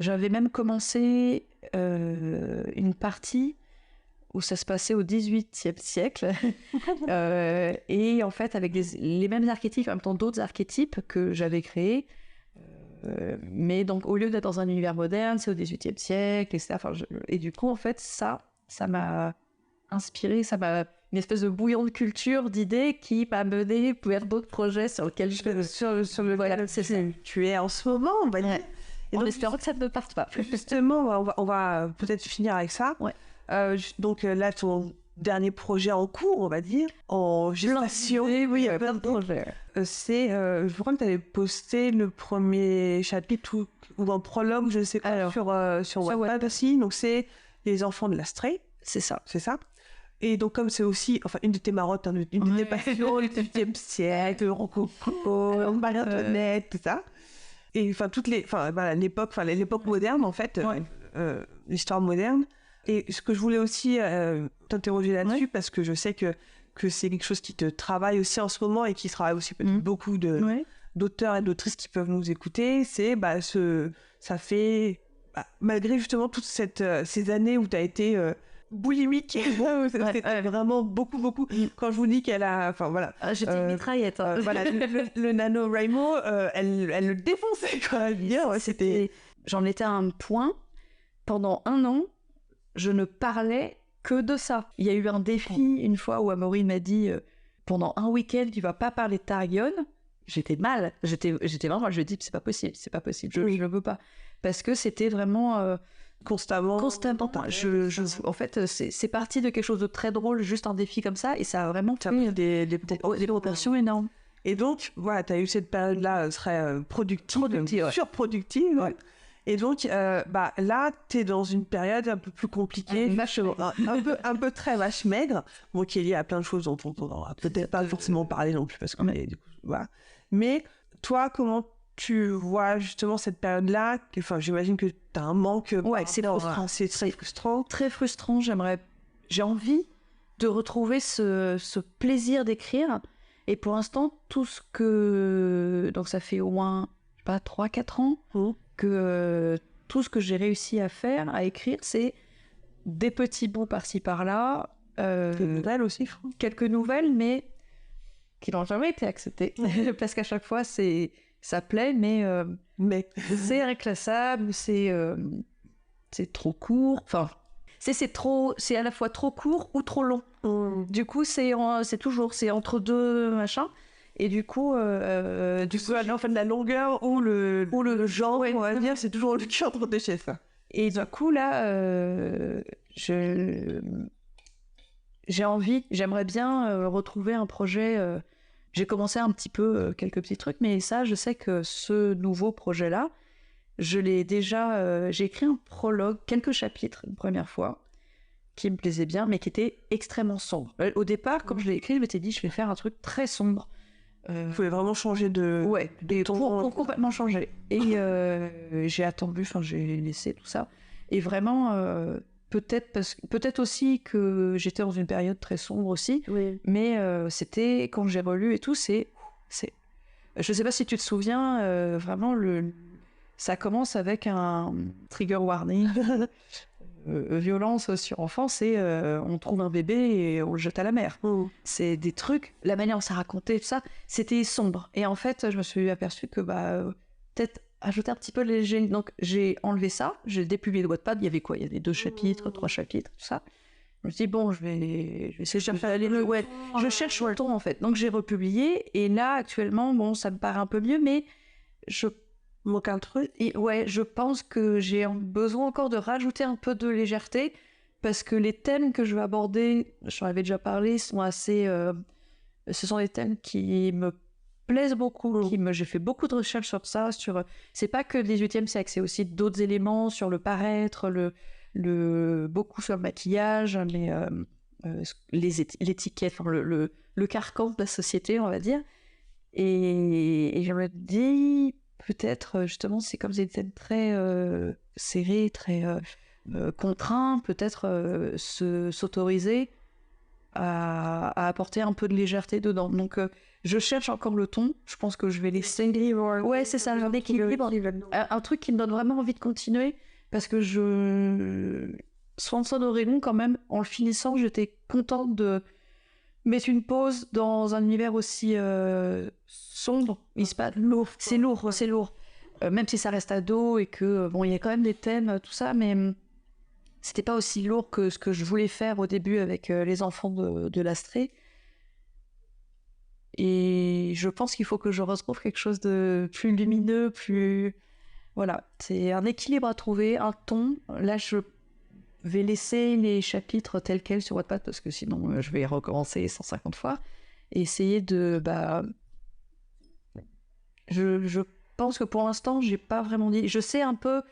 J'avais même commencé une partie où ça se passait au XVIIIe siècle, et en fait avec les mêmes archétypes, en même temps d'autres archétypes que j'avais créés, mais donc au lieu d'être dans un univers moderne, c'est au XVIIIe siècle, etc. Et du coup en fait ça m'a inspiré, ça m'a une espèce de bouillon de culture, d'idées qui m'a mené vers d'autres projets sur lesquels tu es en ce moment, on va dire. Et en espérant que ça ne me parte pas. Justement, on va peut-être finir avec ça. Ouais. Donc là, ton dernier projet en cours, on va dire, en gestation. Oui, il y a plein de projets. Je crois que tu avais posté le premier chapitre ou un prologue, je ne sais pas, sur Wattpad aussi. Donc c'est Les enfants de l'Astray. C'est ça. Et donc comme c'est aussi, une de tes marottes, une de tes passions, le 18e siècle, le rococo, Marie-Antoinette, tout ça. Et l'époque moderne, en fait... l'histoire moderne. Et ce que je voulais aussi t'interroger là-dessus, parce que je sais que c'est quelque chose qui te travaille aussi en ce moment et qui travaille aussi peut-être beaucoup d'auteurs et d'autrices qui peuvent nous écouter, c'est ça fait, malgré justement toutes ces années où tu as été boulimique, c'était vraiment beaucoup. Quand je vous dis qu'elle a, enfin voilà, j'étais une mitraillette. Voilà, le NaNoWriMo, elle le défonçait, quoi. J'en étais à un point, pendant 1 an, je ne parlais que de ça. Il y a eu un défi une fois où Amaury m'a dit pendant un week-end, tu vas pas parler de Tarragon. J'étais mal. J'étais vraiment, je lui ai dit, c'est pas possible, je ne veux pas. Parce que c'était vraiment constamment. En fait, c'est parti de quelque chose de très drôle, juste un défi comme ça, et ça a vraiment pris des proportions énormes. Et donc, voilà, tu as eu cette période-là très productive, surproductive. Ouais. Et donc, là, tu es dans une période un peu plus compliquée, un peu très vache maigre, qui est liée à plein de choses dont on n'aura peut-être pas forcément parlé non plus, parce que du coup, voilà. Mais toi, comment tu vois justement cette période-là? Enfin, j'imagine que tu as un manque. Ouais, c'est frustrant. C'est très frustrant. Très frustrant. J'ai envie de retrouver ce plaisir d'écrire. Et pour l'instant, donc ça fait au moins, je sais pas, 3-4 ans que tout ce que j'ai réussi à faire, à écrire, c'est des petits bouts par-ci par-là. Quelques nouvelles aussi, je crois. Quelques nouvelles, mais qui n'ont jamais été acceptées. Parce qu'à chaque fois, ça plaît, mais c'est inclassable, c'est trop court. Enfin, c'est à la fois trop court ou trop long. Du coup, c'est entre deux machins. Et du coup, enfin, la longueur ou le genre, on va dire, c'est toujours le cœur de chez ça. Et du coup, là, j'aimerais bien retrouver un projet. J'ai commencé un petit peu quelques petits trucs, mais ça, je sais que ce nouveau projet-là, j'ai écrit un prologue, quelques chapitres une première fois, qui me plaisait bien, mais qui était extrêmement sombre. Au départ, quand je l'ai écrit, je m'étais dit, je vais faire un truc très sombre. Vous pouvez vraiment changer de pour complètement changer. Et j'ai attendu, j'ai laissé tout ça. Et vraiment, peut-être aussi que j'étais dans une période très sombre aussi, mais c'était, quand j'ai relu et tout, je sais pas si tu te souviens, vraiment, ça commence avec un trigger warning. Violence sur enfant, c'est on trouve un bébé et on le jette à la mer. C'est des trucs, la manière dont ça racontait, tout ça, c'était sombre. Et en fait, je me suis aperçue que peut-être ajouter un petit peu léger. Donc j'ai enlevé ça, j'ai dépublié de Wattpad. Il y avait quoi? Il y avait 2 chapitres, 3 chapitres, tout ça. Je me suis dit, bon, je vais essayer de chercher je cherche le ton en fait. Donc j'ai republié, et là, actuellement, bon, ça me paraît un peu mieux, mais je manque un truc. Je pense que j'ai besoin encore de rajouter un peu de légèreté, parce que les thèmes que je vais aborder, j'en avais déjà parlé, sont assez... ce sont des thèmes qui me plaisent beaucoup, j'ai fait beaucoup de recherches sur ça, c'est pas que le 18e siècle, c'est aussi d'autres éléments sur le paraître, beaucoup sur le maquillage, mais l'étiquette, le carcan de la société, on va dire. Et je me dis... Peut-être, justement, c'est comme des thèmes très serrés, très contraints, peut-être s'autoriser à apporter un peu de légèreté dedans. Donc, je cherche encore le ton. Je pense que je vais laisser... Ouais, c'est ça, un équilibre. Un truc qui me donne vraiment envie de continuer, parce que Swanson Oregon, quand même, en le finissant, j'étais contente de mettre une pause dans un univers aussi sombre. C'est lourd. Même si ça reste ado et que il y a quand même des thèmes, tout ça, mais c'était pas aussi lourd que ce que je voulais faire au début avec les enfants de l'Astrée. Et je pense qu'il faut que je retrouve quelque chose de plus lumineux, voilà, c'est un équilibre à trouver, un ton. Là, je vais laisser les chapitres tels quels sur Wattpad, parce que sinon je vais recommencer 150 fois et essayer de... Je pense que pour l'instant, j'ai pas vraiment dit... Je sais un peu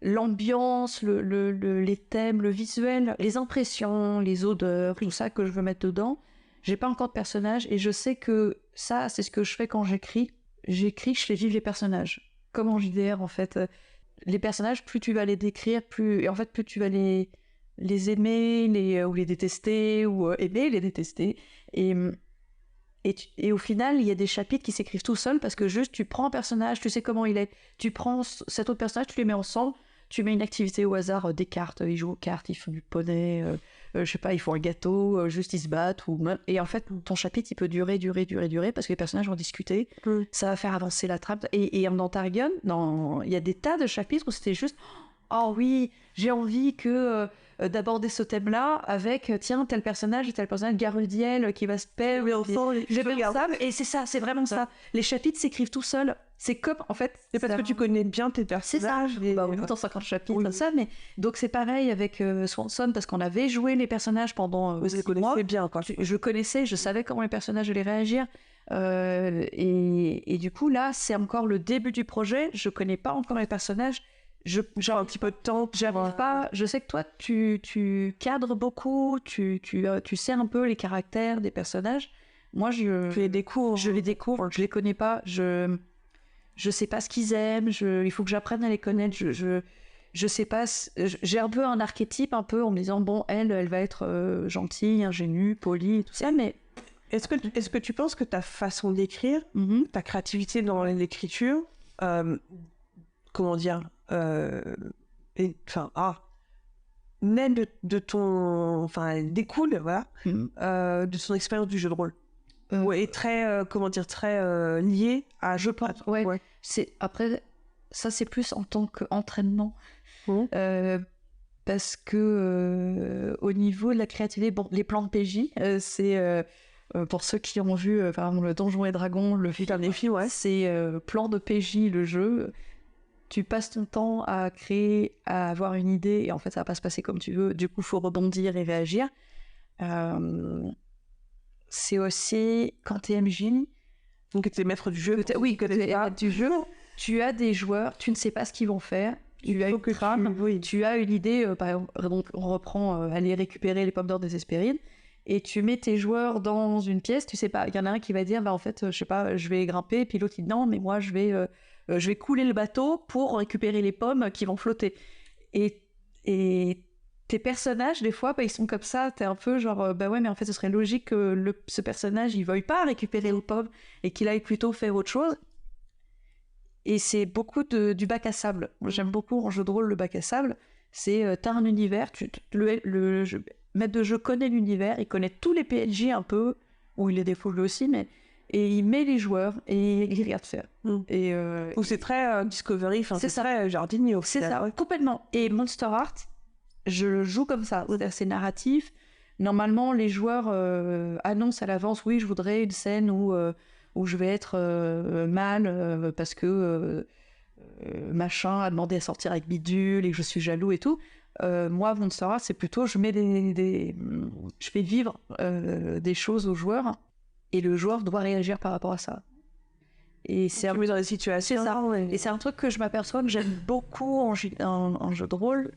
l'ambiance, les thèmes, le visuel, les impressions, les odeurs, tout ça que je veux mettre dedans. J'ai pas encore de personnage, et je sais que ça, c'est ce que je fais quand j'écris. Je fais vivre les personnages, comme en JDR en fait. les personnages, plus tu vas les décrire, et en fait, plus tu vas les aimer, ou les détester, ou aimer, les détester. Et au final, il y a des chapitres qui s'écrivent tout seuls parce que juste, tu prends un personnage, tu sais comment il est, tu prends cet autre personnage, tu les mets ensemble, tu mets une activité au hasard, des cartes, ils jouent aux cartes, ils font du poney, je sais pas, ils font un gâteau, juste ils se battent, et en fait, ton chapitre, il peut durer, parce que les personnages vont discuter, ça va faire avancer la trame. Et dans Targon, il y a des tas de chapitres où c'était juste, oh oui, j'ai envie d'aborder ce thème-là avec, tiens, tel personnage, Garudiel qui va se perdre. J'aime ça, et c'est ça, c'est vraiment ça. Les chapitres s'écrivent tout seuls. C'est comme, en fait... C'est parce que tu connais bien tes personnages. C'est ça. Autant 50 chapitres, comme ça, mais... Donc c'est pareil avec Swanson, parce qu'on avait joué les personnages pendant 6 mois. Bien, quoi. Je connaissais, je savais comment les personnages allaient réagir. Et du coup, là, c'est encore le début du projet. Je connais pas encore les personnages. J'ai un petit peu de temps. J'arrive pas. Je sais que toi, tu cadres beaucoup. Tu sais un peu les caractères des personnages. Moi, je les découvre. Je les connais pas. Je sais pas ce qu'ils aiment. Il faut que j'apprenne à les connaître. Je sais pas. J'ai un peu un archétype, un peu en me disant bon, elle va être gentille, ingénue, polie, tout ça. Mais est-ce que tu penses que ta façon d'écrire, ta créativité dans l'écriture, comment dire, naît de ton, enfin, découle, voilà, de son expérience du jeu de rôle, est très, très lié à jeu pas. Ouais. Après, ça c'est plus en tant qu'entraînement, parce que au niveau de la créativité, bon, les plans de PJ, c'est pour ceux qui ont vu par exemple le Donjons et Dragons, le film, c'est plan de PJ, le jeu. Tu passes ton temps à créer, à avoir une idée, et en fait, ça va pas se passer comme tu veux. Du coup, il faut rebondir et réagir. C'est aussi, quand tu es MJ... Donc, tu es maître du jeu. Oui, que tu es maître du jeu. Tu as des joueurs, tu ne sais pas ce qu'ils vont faire. Tu as une trame, tu as une idée. Par exemple, donc, on reprend aller récupérer les pommes d'or des Hespérides. Et tu mets tes joueurs dans une pièce, tu sais pas. Il y en a un qui va dire, en fait, je sais pas, je vais grimper. Puis l'autre, il dit, non, mais moi, je vais couler le bateau pour récupérer les pommes qui vont flotter. Et tes personnages, des fois, ils sont comme ça. T'es un peu genre, ouais, mais en fait, ce serait logique que ce personnage, il veuille pas récupérer les pommes et qu'il aille plutôt faire autre chose. Et c'est beaucoup du bac à sable. Moi, j'aime beaucoup en jeu de rôle le bac à sable. C'est, t'as un univers, le maître de jeu connaît l'univers, il connaît tous les PNJ un peu, ou il les défaut aussi, mais... Et il met les joueurs et il regarde faire. Ou c'est très Discovery, c'est très jardinier. C'est ça, complètement. Et Monster Art, je le joue comme ça. C'est narratif. Normalement, les joueurs annoncent à l'avance, oui, je voudrais une scène où je vais être mal parce que machin a demandé à sortir avec bidule et que je suis jaloux et tout. Moi, Monster Art, c'est plutôt, je mets je fais vivre des choses aux joueurs. Et le joueur doit réagir par rapport à ça. Et c'est tu mets dans les situations. C'est ça. Et c'est un truc que je m'aperçois que j'aime beaucoup en jeu de rôle.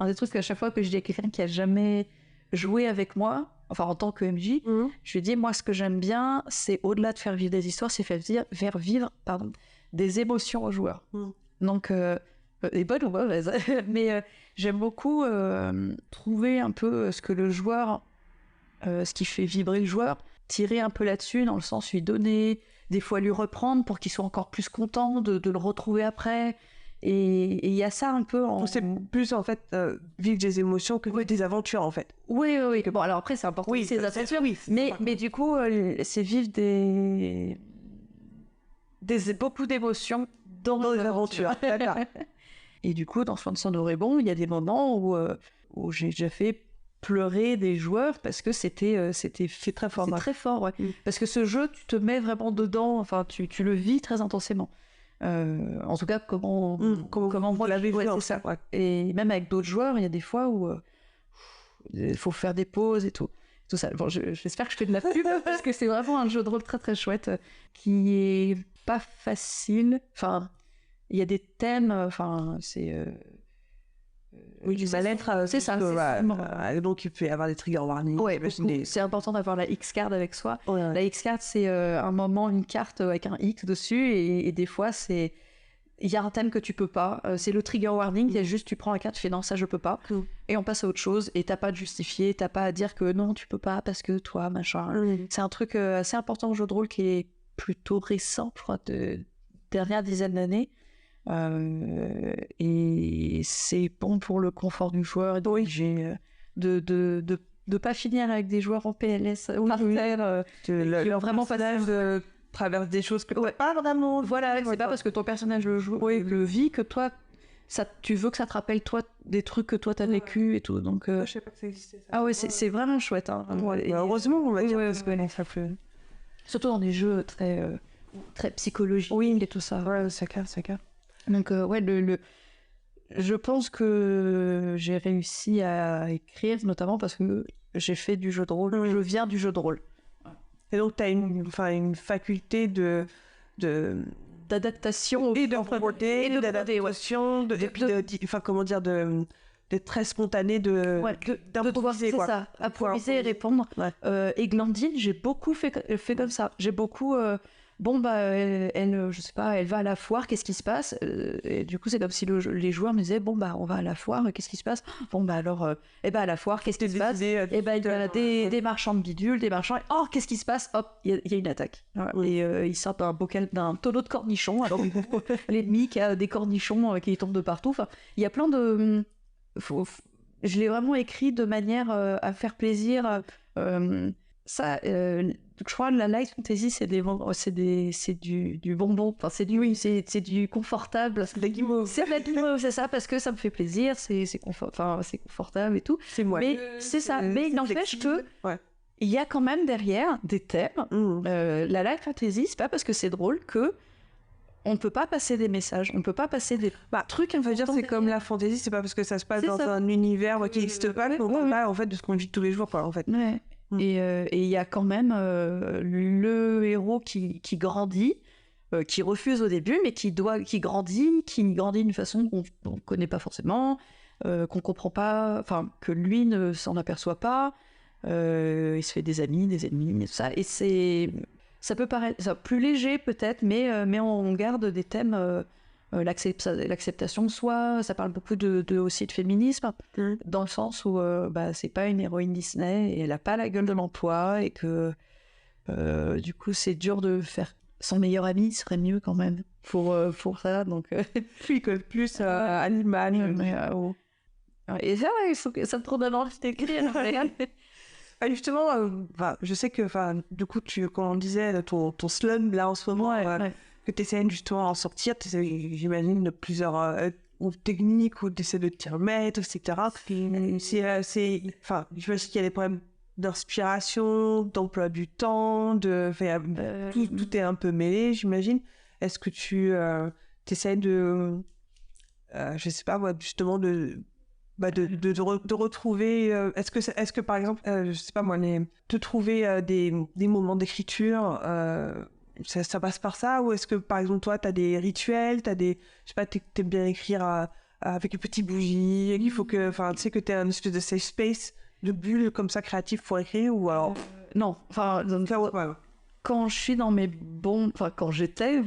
Un des trucs qu'à chaque fois que je dis à quelqu'un qui a jamais joué avec moi, enfin en tant que MJ, je lui dis, moi ce que j'aime bien, c'est au-delà de faire vivre des histoires, c'est faire vivre des émotions aux joueurs. Donc, des bonnes ou mauvaises. Mais j'aime beaucoup trouver un peu ce que le joueur, ce qui fait vibrer le joueur, tirer un peu là-dessus, dans le sens lui donner, des fois lui reprendre pour qu'il soit encore plus content de le retrouver après. Et il y a ça un peu en... C'est plus en fait vivre des émotions que des aventures en fait. Oui. Bon, alors après c'est important, ces aventures. Mais du coup, c'est vivre beaucoup d'émotions dans les aventures. Et du coup, dans Swanson Oregon, il y a des moments où j'ai déjà fait pleurer des joueurs parce que c'était très fort. C'est très fort, ouais. Parce que ce jeu, tu te mets vraiment dedans, enfin, tu le vis très intensément. En tout cas, comment vous l'avez vu, c'est ça. Ouais. Et même avec d'autres joueurs, il y a des fois où il faut faire des pauses et tout ça. Bon, j'espère que je fais de la pub parce que c'est vraiment un jeu de rôle très très chouette qui est pas facile. Enfin, il y a des thèmes. Enfin, c'est oui, du mal-être, c'est ça. Donc, il peut y avoir des trigger warnings. Ouais, c'est important d'avoir la X-card avec soi. La X-card, c'est un moment, une carte avec un X dessus, et des fois, c'est... il y a un thème que tu peux pas, c'est le trigger warning, il y a juste tu prends la carte, tu fais non ça je peux pas, et on passe à autre chose, et t'as pas de justifier, t'as pas à dire que non tu peux pas parce que toi machin. C'est un truc assez important au jeu de rôle qui est plutôt récent, je crois, de dernière dizaine d'années, et c'est bon pour le confort du joueur, de pas finir avec des joueurs en PLS ou par terre, qui ont vraiment pas traverse des choses que pas vraiment. Voilà, c'est pas parce que ton personnage le joue et le vit que toi, tu veux que ça te rappelle toi des trucs que toi t'as vécu et tout. Donc, je sais pas que ça existait. Ça. Ah ouais, c'est vraiment chouette. Hein. Heureusement, on va dire parce que ça peut. Surtout dans des jeux très psychologiques et tout ça. Ouais, c'est clair. Donc je pense que j'ai réussi à écrire, notamment parce que j'ai fait du jeu de rôle. Je viens du jeu de rôle. Et donc, tu as une faculté d'adaptation et d'adaptation, d'être très spontané, d'improviser, c'est ça, improviser et répondre. Et Glandine, j'ai beaucoup fait comme ça. J'ai beaucoup elle je sais pas, elle va à la foire, qu'est-ce qui se passe, et du coup c'est comme si les joueurs me disaient on va à la foire, qu'est-ce qui se passe, alors à la foire, qu'est-ce qui se passe, il y a des marchands de bidules, des marchands, qu'est-ce qui se passe, hop, il y a une attaque, et ils sortent d'un tonneau de cornichons, alors l'ennemi qui a des cornichons qui tombent de partout, enfin il y a plein de je l'ai vraiment écrit de manière à faire plaisir, ça, je crois que la light fantasy c'est du bonbon, enfin c'est du confortable, c'est de la guimauve, c'est ça, parce que ça me fait plaisir, c'est confortable et tout, c'est moi, mais c'est ça, mais il n'empêche que il y a quand même derrière des thèmes. La light fantasy, c'est pas parce que c'est drôle que on ne peut pas passer des messages, on ne peut pas passer des trucs, on va dire, c'est comme la fantasy, c'est pas parce que ça se passe dans un univers qui n'existe pas qu'on parle pas en fait de ce qu'on vit tous les jours, quoi, en fait. Et il y a quand même le héros qui grandit, qui refuse au début, mais qui grandit d'une façon qu'on ne connaît pas forcément, qu'on comprend pas, enfin que lui ne s'en aperçoit pas. Il se fait des amis, des ennemis, et tout ça. Et ça peut paraître plus léger peut-être, mais on garde des thèmes. L'acceptation de soi, ça parle beaucoup aussi de féminisme, dans le sens où c'est pas une héroïne Disney et elle a pas la gueule de l'emploi, et que du coup c'est dur de faire son meilleur ami, serait mieux quand même pour ça, donc puis que plus animal, et ça ça me trouve envie d'écrire. Justement, je sais que du coup comme on disait, ton slum là en ce moment, que tu essaies justement d'en sortir, j'imagine de plusieurs techniques où tu essaies de t'y remettre, etc. Je sais qu'il y a des problèmes d'inspiration, d'emploi du temps, tout est un peu mêlé, j'imagine. Est-ce que tu essaies de, je sais pas moi, justement de retrouver, est-ce que par exemple, je sais pas moi, de trouver des moments d'écriture, ça passe par ça, ou est-ce que par exemple toi t'as des rituels, je sais pas, t'aimes bien écrire avec une petite bougie, il faut que, tu sais, que t'aies un espèce de safe space, de bulle comme ça créative pour écrire, ou alors non, quand je suis dans mes quand j'étais,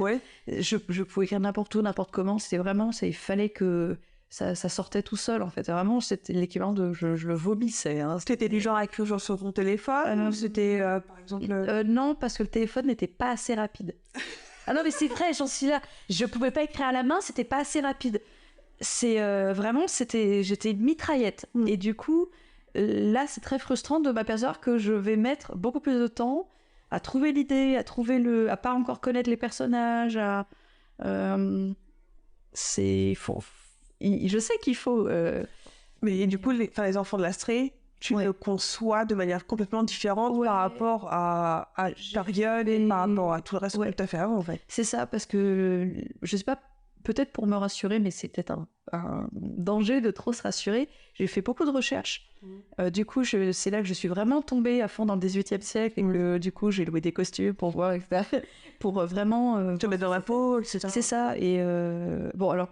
je pouvais écrire n'importe où, n'importe comment, c'était vraiment, il fallait que ça sortait tout seul, en fait. Vraiment, c'était l'équivalent de je le vomissais. Hein. C'était du genre à écrire sur ton téléphone, c'était par exemple... non, parce que le téléphone n'était pas assez rapide. Ah non, mais c'est vrai, j'en suis là. Je pouvais pas écrire à la main, c'était pas assez rapide. C'est vraiment, j'étais une mitraillette. Et du coup, là, c'est très frustrant de m'apercevoir que je vais mettre beaucoup plus de temps à trouver l'idée, à pas encore connaître les personnages, je sais qu'il faut... Mais du coup, les enfants de l'Astrée, tu le conçois de manière complètement différente par rapport à période et par rapport à tout le reste que tu as fait avant, en fait. C'est ça, parce que, je sais pas, peut-être pour me rassurer, mais c'est peut-être un danger de trop se rassurer, j'ai fait beaucoup de recherches. Du coup, c'est là que je suis vraiment tombée à fond dans le XVIIIe siècle, et que du coup, j'ai loué des costumes pour voir, etc. Pour vraiment... te mettre dans la peau, etc. C'est ça, et alors...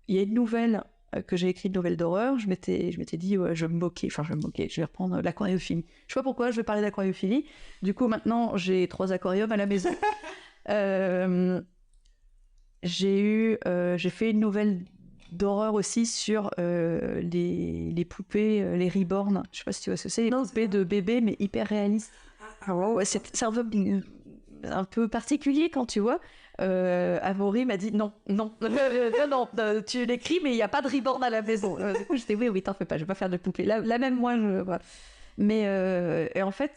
Il y a une nouvelle que j'ai écrite, une nouvelle d'horreur. Je m'étais dit, je vais me moquer, je vais reprendre l'aquariophilie. Je sais pas pourquoi je vais parler d'aquariophilie. Du coup, maintenant, j'ai 3 aquariums à la maison. j'ai fait une nouvelle d'horreur aussi sur les poupées, les reborn. Je sais pas si tu vois ce que c'est, les poupées de bébés, mais hyper réalistes. Ouais, c'est un peu particulier quand tu vois. Amaury m'a dit non, tu l'écris, mais il n'y a pas de reborn à la maison. Du coup, j'étais oui, t'en fais pas, je vais pas faire de poupées. Là même, moi, voilà. Mais et en fait,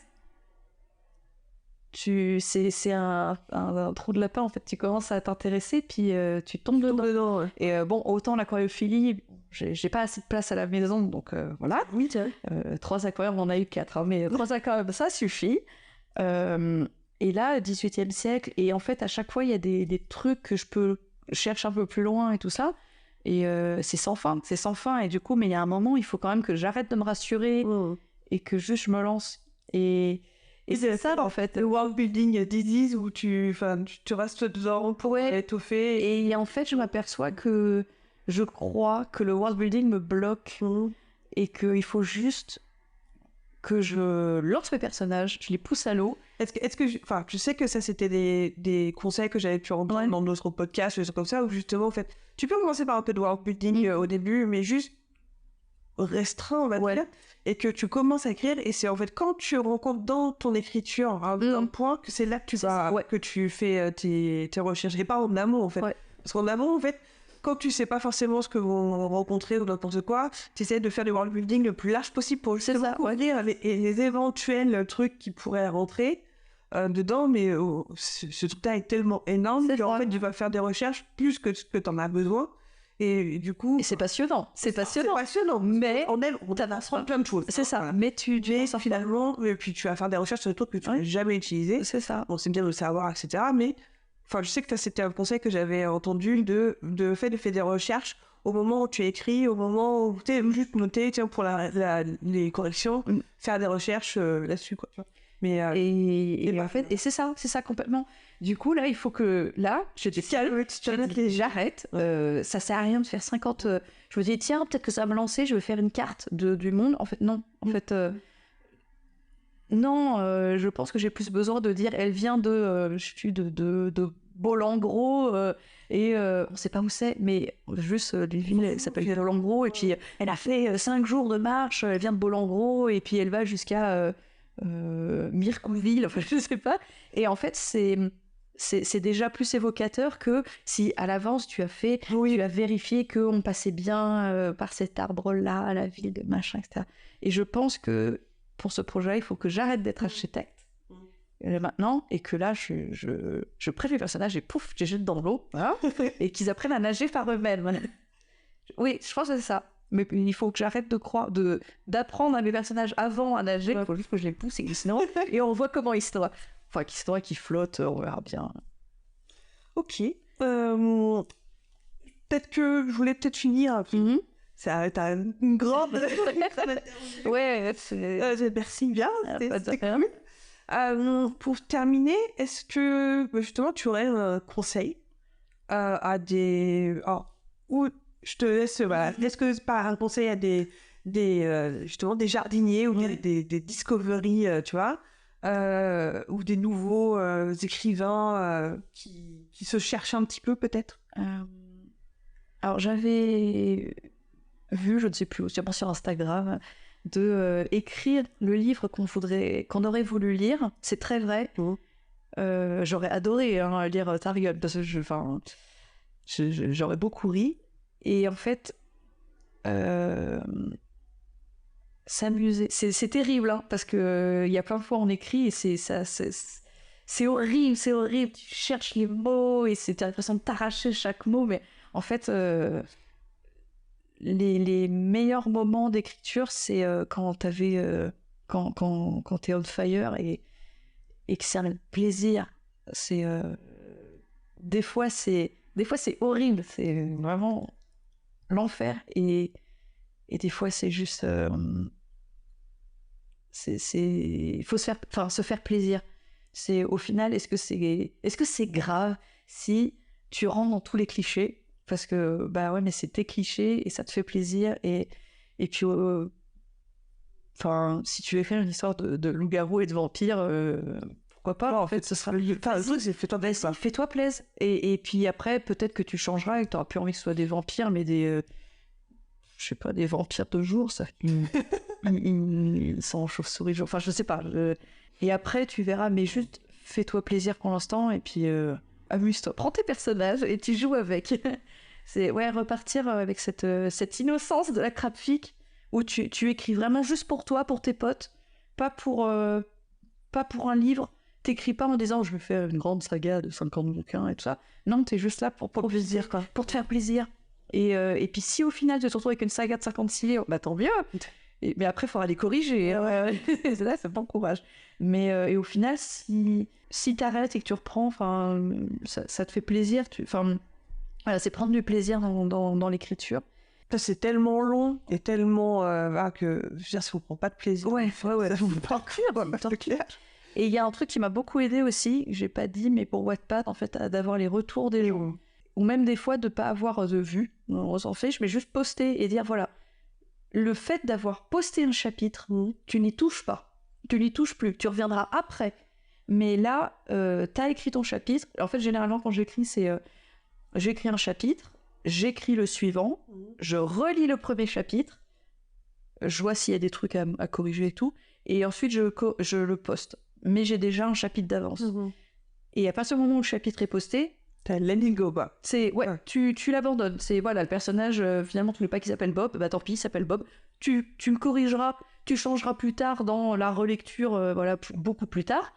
c'est un trou de lapin en fait. Tu commences à t'intéresser, puis tu tombes dedans. Ouais. Et bon, autant l'aquariophilie, j'ai pas assez de place à la maison, donc voilà. Oui, c'est vrai. 3 aquariums, on en a eu 4, hein, mais 3 aquariums, ça suffit. Et là, 18e siècle, et en fait, à chaque fois, il y a des trucs que je cherche un peu plus loin et tout ça. Et c'est sans fin. Et du coup, mais il y a un moment, il faut quand même que j'arrête de me rassurer et que juste je me lance. Et c'est ça, en fait. Le world building disease où tu restes dedans pour étoffer. Et en fait, je m'aperçois que je crois que le world building me bloque et qu'il faut juste que je lance mes personnages, je les pousse à l'eau. Est-ce que je sais que ça c'était des conseils que j'avais pu entendre dans d'autres podcasts, des choses comme ça, où justement en fait, tu peux commencer par un peu de world building au début, mais juste restreint, on va dire, et que tu commences à écrire, et c'est en fait quand tu rencontres dans ton écriture un point que c'est là que tu fais tes recherches, et pas en amont en fait. Parce qu'en amont en fait, quand tu sais pas forcément ce que vont rencontrer ou n'importe quoi, tu essaies de faire du world building le plus large possible pour justement couvrir les éventuels trucs qui pourraient rentrer dedans, mais ce truc-là est tellement énorme qu'en fait tu vas faire des recherches plus que ce que tu en as besoin. Et du coup... Et c'est passionnant. C'est passionnant. Mais on apprend plein de choses. C'est ça. Mais tu finalement, et puis tu vas faire des recherches sur des trucs que tu n'as jamais utilisés. C'est ça. Bon, c'est bien de le savoir, etc. Mais je sais que c'était un conseil que j'avais entendu de faire des recherches au moment où tu écris, au moment où tu es juste noté, tiens, pour les corrections, faire des recherches là-dessus, quoi. Mais, et en fait, et c'est ça complètement. Du coup, là, il faut que, j'arrête. Ça sert à rien de faire 50... je me dis, tiens, peut-être que ça va me lancer, je vais faire une carte du monde. En fait, non. En fait, non, je pense que j'ai plus besoin de dire, elle vient de Bolangro, et on sait pas où c'est, mais juste les villes, elle s'appelle Bolangro, et puis elle a fait 5 jours de marche, elle vient de Bolangro, et puis elle va jusqu'à Mircouville, enfin je sais pas. Et en fait, c'est déjà plus évocateur que si à l'avance tu as vérifié qu'on passait bien par cet arbre-là à la ville de machin, etc. Et je pense que pour ce projet, il faut que j'arrête d'être architecte maintenant, et que là, je prête les personnages et pouf, je les jette dans l'eau, et qu'ils apprennent à nager par eux-mêmes. Oui, je pense que c'est ça. Mais il faut que j'arrête d'apprendre à mes personnages avant à nager. Il faut juste que je les pousse et on voit comment ils se noient. Enfin, qu'ils flottent, on verra bien. Ok. Peut-être que je voulais finir. T'as une grande... merci bien. C'était cool. Pour terminer, est-ce que justement tu aurais un conseil à des... ou je te laisse... Est-ce que c'est pas un conseil à justement des jardiniers ou des discoveries, tu vois, ou des nouveaux écrivains qui se cherchent un petit peu peut-être? Alors j'avais vu, je ne sais plus, sûrement sur Instagram, écrire le livre qu'on aurait voulu lire. C'est très vrai. J'aurais adoré lire Targum, parce que j'aurais beaucoup ri. Et en fait, s'amuser, c'est terrible, parce que il y a plein de fois on écrit et c'est horrible, tu cherches les mots et t'as l'impression de t'arracher chaque mot, mais en fait les meilleurs moments d'écriture, c'est quand t'es on fire et que c'est un plaisir. C'est des fois c'est horrible, c'est vraiment l'enfer, et des fois c'est juste il faut se faire plaisir. C'est au final, est-ce que c'est grave si tu rentres dans tous les clichés, parce que mais c'est tes clichés et ça te fait plaisir, et puis si tu veux faire une histoire de loup-garou et de vampire, pourquoi pas. En fait, ce sera... le truc, c'est fais-toi plaisir. Fais-toi plaisir. Et puis après, peut-être que tu changeras et que tu n'auras plus envie que ce soit des vampires, mais des... je sais pas, des vampires de jour, ça. Sans chauve-souris, enfin, je sais pas. Et après, tu verras, mais juste fais-toi plaisir pour l'instant, et puis amuse-toi. Prends tes personnages et tu joues avec. C'est repartir avec cette innocence de la crapfic, où tu écris vraiment juste pour toi, pour tes potes, pas pour un livre. T'écris pas en disant je vais faire une grande saga de 50 bouquins et tout ça. Non, t'es juste là pour plaisir, quoi. Pour te faire plaisir. Et puis si au final tu te retrouves avec une saga de 56 livres, bah tant mieux. Mais après, il faudra les corriger. Là, c'est bon courage. Mais et au final, si t'arrêtes et que tu reprends, ça te fait plaisir. Voilà, c'est prendre du plaisir dans l'écriture. C'est tellement long et tellement que je veux dire, si vous ne prenez pas de plaisir, ça vous torture. Et il y a un truc qui m'a beaucoup aidé aussi, que j'ai pas dit, mais pour Wattpad, en fait, d'avoir les retours des gens. Ou même des fois de pas avoir de vues, on s'en fiche, mais juste poster et dire voilà, le fait d'avoir posté un chapitre, tu n'y touches pas, tu n'y touches plus, tu reviendras après. Mais là, t'as écrit ton chapitre. En fait, généralement, quand j'écris, c'est j'écris un chapitre, j'écris le suivant, je relis le premier chapitre, je vois s'il y a des trucs à corriger et tout, et ensuite je le poste. Mais j'ai déjà un chapitre d'avance. Et à partir du moment où le chapitre est posté, t'as letting go, bah. C'est, tu l'abandonnes. C'est, voilà, le personnage, finalement, tu veux pas qu'il s'appelle Bob, bah tant pis, il s'appelle Bob. Tu me corrigeras, tu changeras plus tard dans la relecture, beaucoup plus tard.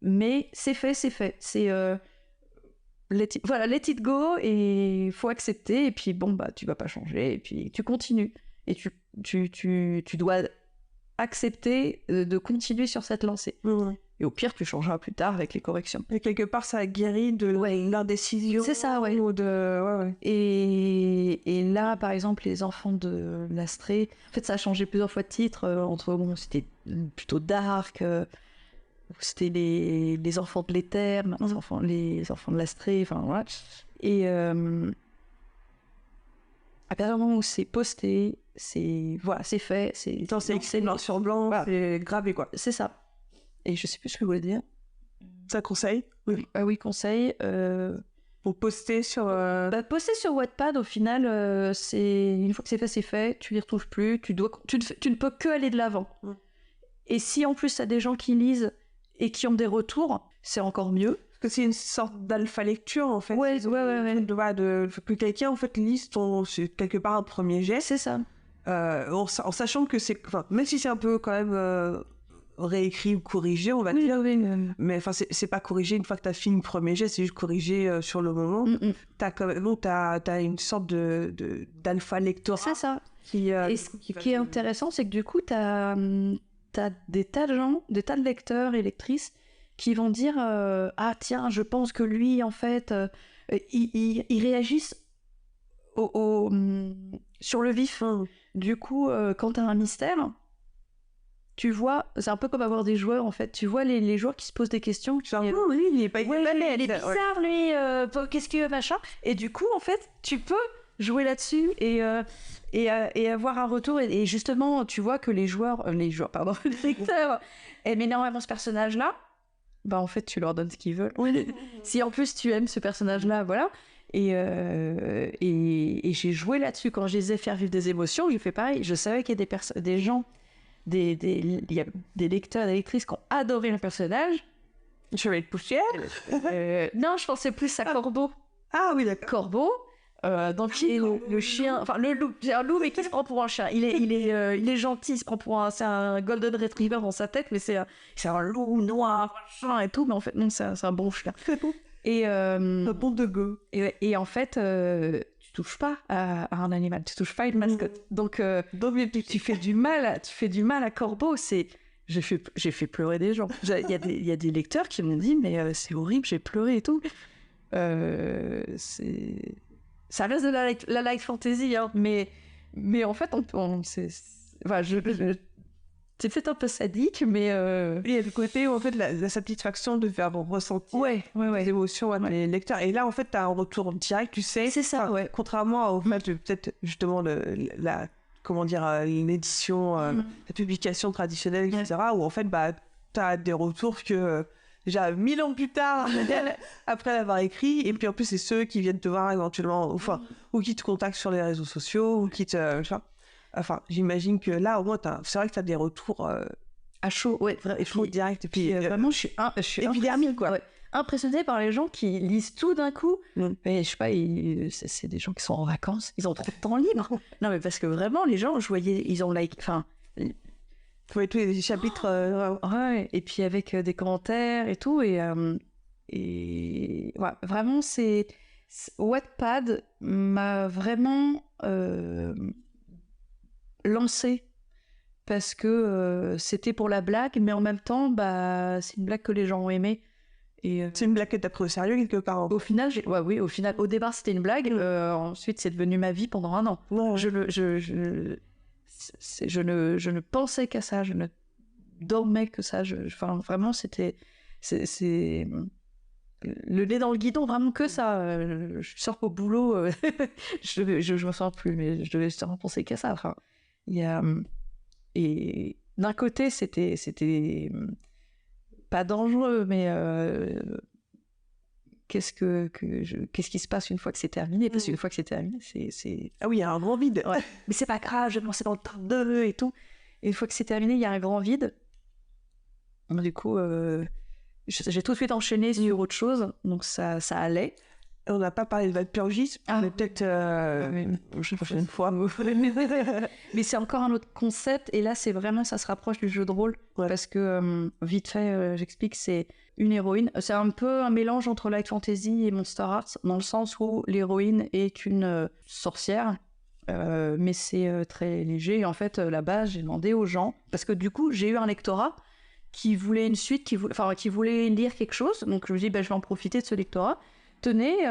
Mais c'est fait. C'est, let it go, et faut accepter, et puis bon, bah, tu vas pas changer, et puis tu continues. Et tu dois accepter de continuer sur cette lancée. Et au pire, tu changeras plus tard avec les corrections. Et quelque part, ça guérit de l'indécision. C'est ça, ouais. Ou de... Et là, par exemple, les enfants de l'Astrée, en fait, ça a changé plusieurs fois de titre. C'était plutôt dark. C'était les enfants de l'éther, les enfants de l'Astrée, enfin, voilà. Et à partir du moment où c'est posté, c'est fait. C'est écrit noir sur blanc, voilà. C'est gravé, quoi. C'est ça. Et je sais plus ce que je voulais dire. Ça conseille? Oui. Oui, conseil. Pour poster sur... poster sur Wattpad, au final, c'est une fois que c'est fait, tu n'y retrouves plus, tu ne peux que aller de l'avant. Et si en plus, tu as des gens qui lisent et qui ont des retours, c'est encore mieux. Parce que c'est une sorte d'alpha lecture, en fait. Ouais. Que quelqu'un, en fait, lise c'est quelque part un premier jet. C'est ça. En sachant que c'est... Même si c'est un peu, quand même... réécrit ou corrigé, on va dire. Mais c'est pas corrigé une fois que t'as fini le premier jet, c'est juste corrigé sur le moment. T'as une sorte d'alpha lectorat. C'est ça. Et ce qui est intéressant, c'est que du coup, t'as des tas de gens, des tas de lecteurs et lectrices qui vont dire ah tiens, je pense que lui, en fait, ils réagissent sur le vif. Du coup, quand t'as un mystère, tu vois, c'est un peu comme avoir des joueurs, en fait. Tu vois les joueurs qui se posent des questions. Genre, lui, il est pas... elle est bizarre, lui, qu'est-ce que machin. Et du coup, en fait, tu peux jouer là-dessus et avoir un retour. Et justement, tu vois que les lecteurs aiment énormément ce personnage-là. Bah, en fait, tu leur donnes ce qu'ils veulent. Si en plus tu aimes ce personnage-là, voilà. Et j'ai joué là-dessus. Quand je les ai fait vivre des émotions, j'ai fait pareil. Je savais qu'il y a des gens... Il y a des lecteurs et des lectrices qui ont adoré le personnage. Je vais être poussière. Non, je pensais plus à Corbeau. Ah oui, d'accord. Corbeau, donc le chien, enfin le loup. C'est un loup mais qui se prend pour un chien. Il est gentil, il se prend pour c'est un golden retriever dans sa tête, mais c'est un loup noir, machin et tout. Mais en fait non, c'est un bon chien. Et un bon de go. Et en fait. Tu touches pas à un animal, tu touches pas à une mascotte. Donc tu fais du mal à Corbeau. J'ai fait pleurer des gens. Il y a des lecteurs qui m'ont dit mais c'est horrible, j'ai pleuré et tout. Ça reste de la light fantasy, hein, mais en fait c'est peut-être un peu sadique, mais il y a le côté où en fait la satisfaction de faire ressentir les émotions à les lecteurs. Et là en fait t'as un retour direct, tu sais. C'est ça, contrairement au fait peut-être justement l'édition, la publication traditionnelle, etc. Où en fait t'as des retours que déjà 1000 ans plus tard, après l'avoir écrit, et puis en plus c'est ceux qui viennent te voir éventuellement, enfin, ou qui te contactent sur les réseaux sociaux, ou qui te... Enfin, j'imagine que là, au moins, c'est vrai que t'as des retours à chaud, ouais, chaud direct, et puis vraiment, je suis épidermique, quoi. Ouais. Impressionnée par les gens qui lisent tout d'un coup. Mais je sais pas, c'est des gens qui sont en vacances, ils ont trop de temps libre. Non, mais parce que vraiment, les gens, je voyais, ils ont enfin... tous les chapitres. Ouais, et puis avec des commentaires et tout, et ouais, vraiment, Wattpad m'a vraiment lancé parce que c'était pour la blague, mais en même temps, c'est une blague que les gens ont aimée. Et c'est une blague que t'as pris au sérieux quelque part. Au final, au départ c'était une blague. Ensuite, c'est devenu ma vie pendant 1 an. Ouais. Je ne pensais qu'à ça. Je ne dormais que ça. Enfin, vraiment, c'est le nez dans le guidon, vraiment que ça. Je sors au boulot, je me sens plus, mais je devais vraiment penser qu'à ça. Enfin, et d'un côté, c'était pas dangereux, mais qu'est-ce qui se passe une fois que c'est terminé? Parce qu'une fois que c'est terminé, c'est... Ah oui, il y a un grand vide. Ouais. Mais c'est pas grave, je vais me lancer dans le temps 2 et tout. Et une fois que c'est terminé, il y a un grand vide. Du coup, j'ai tout de suite enchaîné sur autre chose, donc ça allait. On n'a pas parlé de valpurgisme, mais peut-être la prochaine fois. Mais c'est encore un autre concept, et là, c'est vraiment, ça se rapproche du jeu de rôle, parce que, vite fait, j'explique, c'est une héroïne. C'est un peu un mélange entre Light Fantasy et Monster Hearts, dans le sens où l'héroïne est une sorcière, mais c'est très léger. Et en fait, là-bas, j'ai demandé aux gens, parce que du coup, j'ai eu un lectorat qui voulait une suite, qui voulait lire quelque chose, donc je me dis, je vais en profiter de ce lectorat. Tenez,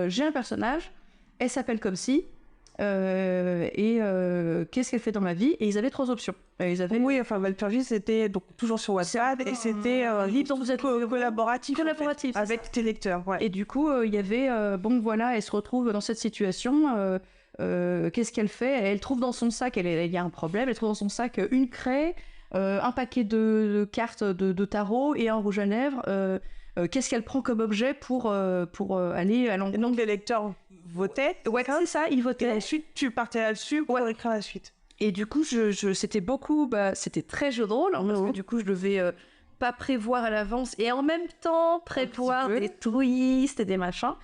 j'ai un personnage, elle s'appelle comme ci, et qu'est-ce qu'elle fait dans ma vie? Et ils avaient 3 options. Oui, enfin, Valpurgis, c'était donc toujours sur WhatsApp, et c'était livre dont vous êtes collaboratif avec tes lecteurs. Ouais. Et du coup, il y avait, elle se retrouve dans cette situation, qu'est-ce qu'elle fait? Elle trouve dans son sac, il y a un problème, elle trouve dans son sac une craie, un paquet de cartes de tarot et un rouge à lèvres. Qu'est-ce qu'elle prend comme objet pour aller à l'endroit. Et donc les lecteurs votaient. Ouais, c'est ça, ils votaient. Et ensuite, tu partais là-dessus pour écrire la suite. Et du coup, c'était beaucoup, c'était très jeu de rôle, parce que du coup, je devais pas prévoir à l'avance et en même temps prévoir des twists et des machins.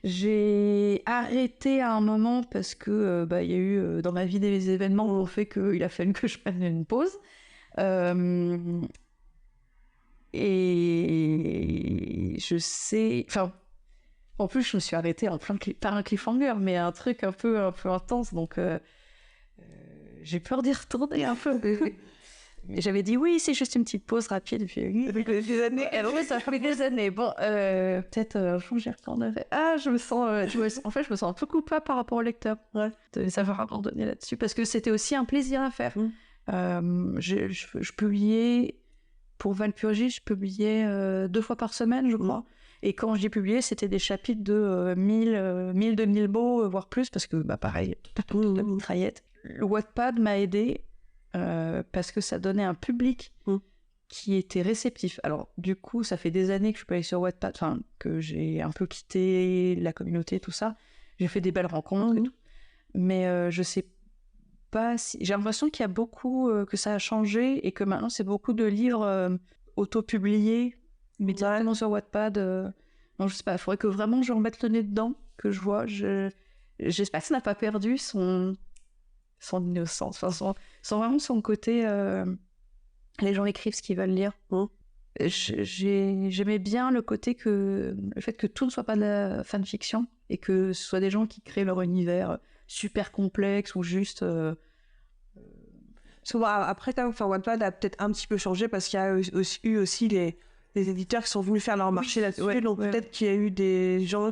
J'ai arrêté à un moment parce que il y a eu dans ma vie des événements qui ont fait qu'il a fallu que je prenne une pause. Et je sais... Enfin, en plus, je me suis arrêtée par un cliffhanger, mais un truc un peu intense, donc j'ai peur d'y retourner un peu. Mais j'avais dit oui, c'est juste une petite pause rapide. Puis, ça fait des années. Oui, ça fait des années. Bon, peut-être un jour j'y retournerai. Ah, je me sens en fait, je me sens un peu coupable par rapport au lecteur de les avoir abandonnés là-dessus, parce que c'était aussi un plaisir à faire. Je publiais... Pour Valpurgis, je publiais 2 fois par semaine, je crois. Et quand j'ai publié, c'était des chapitres de 1000 mots, voire plus, parce que, pareil, la mitraillette. Le Wattpad m'a aidé parce que ça donnait un public qui était réceptif. Alors, du coup, ça fait des années que je suis pas allée sur Wattpad, que j'ai un peu quitté la communauté, tout ça. J'ai fait des belles rencontres et tout. Mais je sais pas si... J'ai l'impression qu'il y a beaucoup, que ça a changé et que maintenant c'est beaucoup de livres auto-publiés, mais directement sur Wattpad. Non, je sais pas, il faudrait que vraiment je remette le nez dedans, que je vois. J'espère que ça n'a pas perdu son innocence, vraiment son côté. Les gens écrivent ce qu'ils veulent lire. J'aimais bien le côté le fait que tout ne soit pas de la fanfiction et que ce soit des gens qui créent leur univers super complexe ou juste... Parce que, après, Wattpad a peut-être un petit peu changé parce qu'il y a eu aussi les éditeurs qui sont venus faire leur marché là-dessus. Donc peut-être qu'il y a eu des gens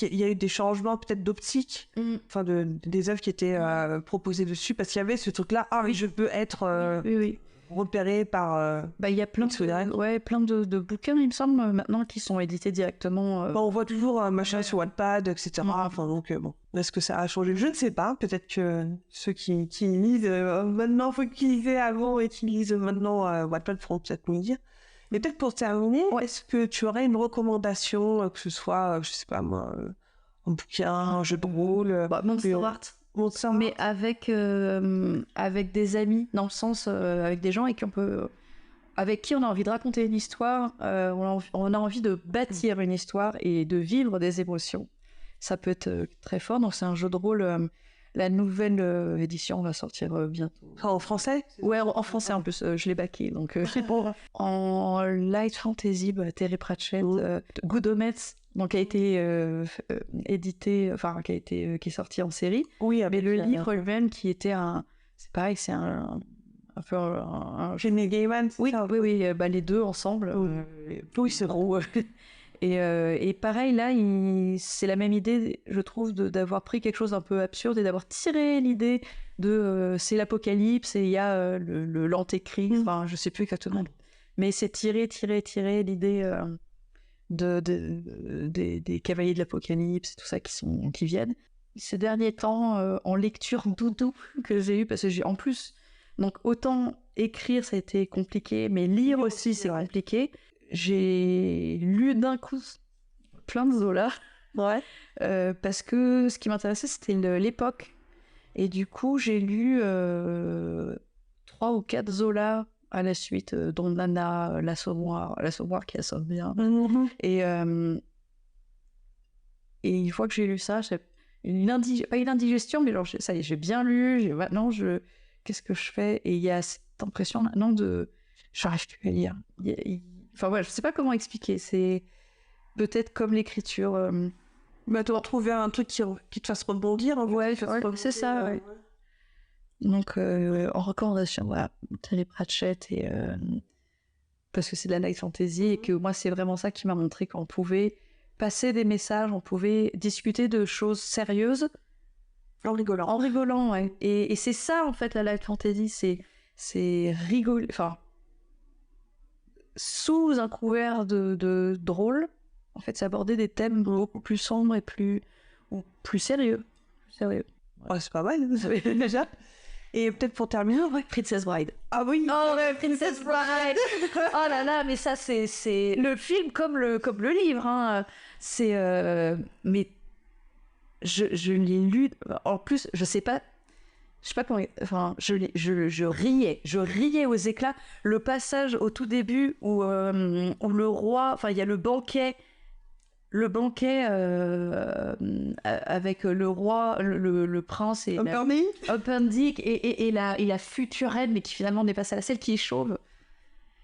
il y a eu des changements peut-être d'optique, des œuvres qui étaient proposées dessus, parce qu'il y avait ce truc-là, je peux être... Oui. repéré par... il y a plein de bouquins, il me semble, maintenant, qui sont édités directement. On voit toujours un machin sur Wattpad, etc. Enfin, donc, est-ce que ça a changé? Je ne sais pas. Peut-être que ceux qui lisent maintenant, faut qu'ils lisaient avant et qui lisent maintenant Wattpad pourront peut-être nous le dire. Mais peut-être pour terminer, est-ce que tu aurais une recommandation, que ce soit, je sais pas moi, un bouquin, un jeu de rôle Monster, mais avec des amis, dans le sens avec des gens avec qui on a envie de raconter une histoire, on a envie de bâtir une histoire et de vivre des émotions. Ça peut être très fort. Donc c'est un jeu de rôle. La nouvelle édition va sortir bientôt. En français? Ouais, en français en plus. Je l'ai backé. Donc en light fantasy, Terry Pratchett, Good Omens. Donc, qui a été édité, qui est sorti en série. Oui, mais le livre lui-même qui était c'est pareil, c'est un peu un... Neil Gaiman, oui, les deux ensemble. Oui, c'est gros. Et pareil, là, c'est la même idée, je trouve, d'avoir pris quelque chose d'un peu absurde et d'avoir tiré l'idée de... c'est l'apocalypse et il y a l'antéchrist, enfin, je sais plus exactement. Mais c'est tirer l'idée... des cavaliers de l'apocalypse et tout ça qui viennent. Ces derniers temps, en lecture doudou que j'ai eu, parce que en plus, donc autant écrire ça a été compliqué, mais lire aussi c'est compliqué. J'ai lu d'un coup plein de Zola, parce que ce qui m'intéressait c'était l'époque, et du coup j'ai lu 3 ou 4 Zola à la suite, dont Nana, l'Assommoir qui assomme bien. Et une fois que j'ai lu ça, j'ai pas une indigestion, mais genre, ça y est, j'ai bien lu, maintenant, qu'est-ce que je fais? Et il y a cette impression maintenant j'arrive plus à lire. Enfin, ouais, je sais pas comment expliquer, c'est peut-être comme l'écriture. Tu vas trouver un truc qui te fasse rebondir. C'est ça, ouais. Donc, en recommandation, Terry Pratchett, parce que c'est de la light fantasy et que moi, c'est vraiment ça qui m'a montré qu'on pouvait passer des messages, on pouvait discuter de choses sérieuses en rigolant. En rigolant, ouais. Et c'est ça, en fait, la light fantasy, c'est rigoler, enfin, sous un couvert de drôle, en fait, c'est aborder des thèmes beaucoup plus sombres et plus sérieux. Ouais. C'est pas mal, déjà. Et peut-être pour terminer, Princess Bride. Ah oui. Oh, Princess Bride. Oh là là, mais ça c'est le film comme le livre. Hein. C'est mais je l'ai lu. En plus, je sais pas comment. Enfin, je riais aux éclats. Le passage au tout début où le roi, enfin il y a le banquet avec le roi, le prince et Upendike et la future reine, mais qui finalement n'est pas celle qui est chauve.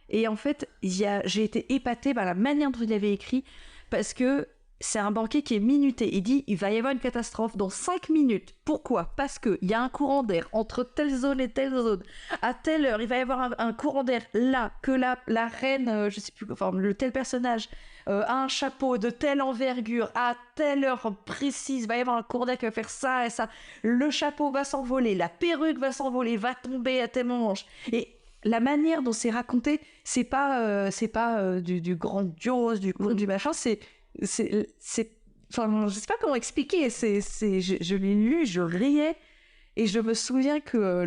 Et en fait, j'ai été épatée par la manière dont il avait écrit, parce que c'est un banquet qui est minuté. Il dit, il va y avoir une catastrophe dans 5 minutes. Pourquoi? Parce qu'il y a un courant d'air entre telle zone et telle zone. À telle heure, il va y avoir un courant d'air là, que la reine, je sais plus, enfin, le tel personnage a un chapeau de telle envergure, à telle heure précise, il va y avoir un courant d'air qui va faire ça et ça. Le chapeau va s'envoler, la perruque va s'envoler, va tomber à tel manche. Et la manière dont c'est raconté, c'est pas du grandiose, du machin, enfin, je sais pas comment expliquer. Je l'ai lu, je riais, et je me souviens que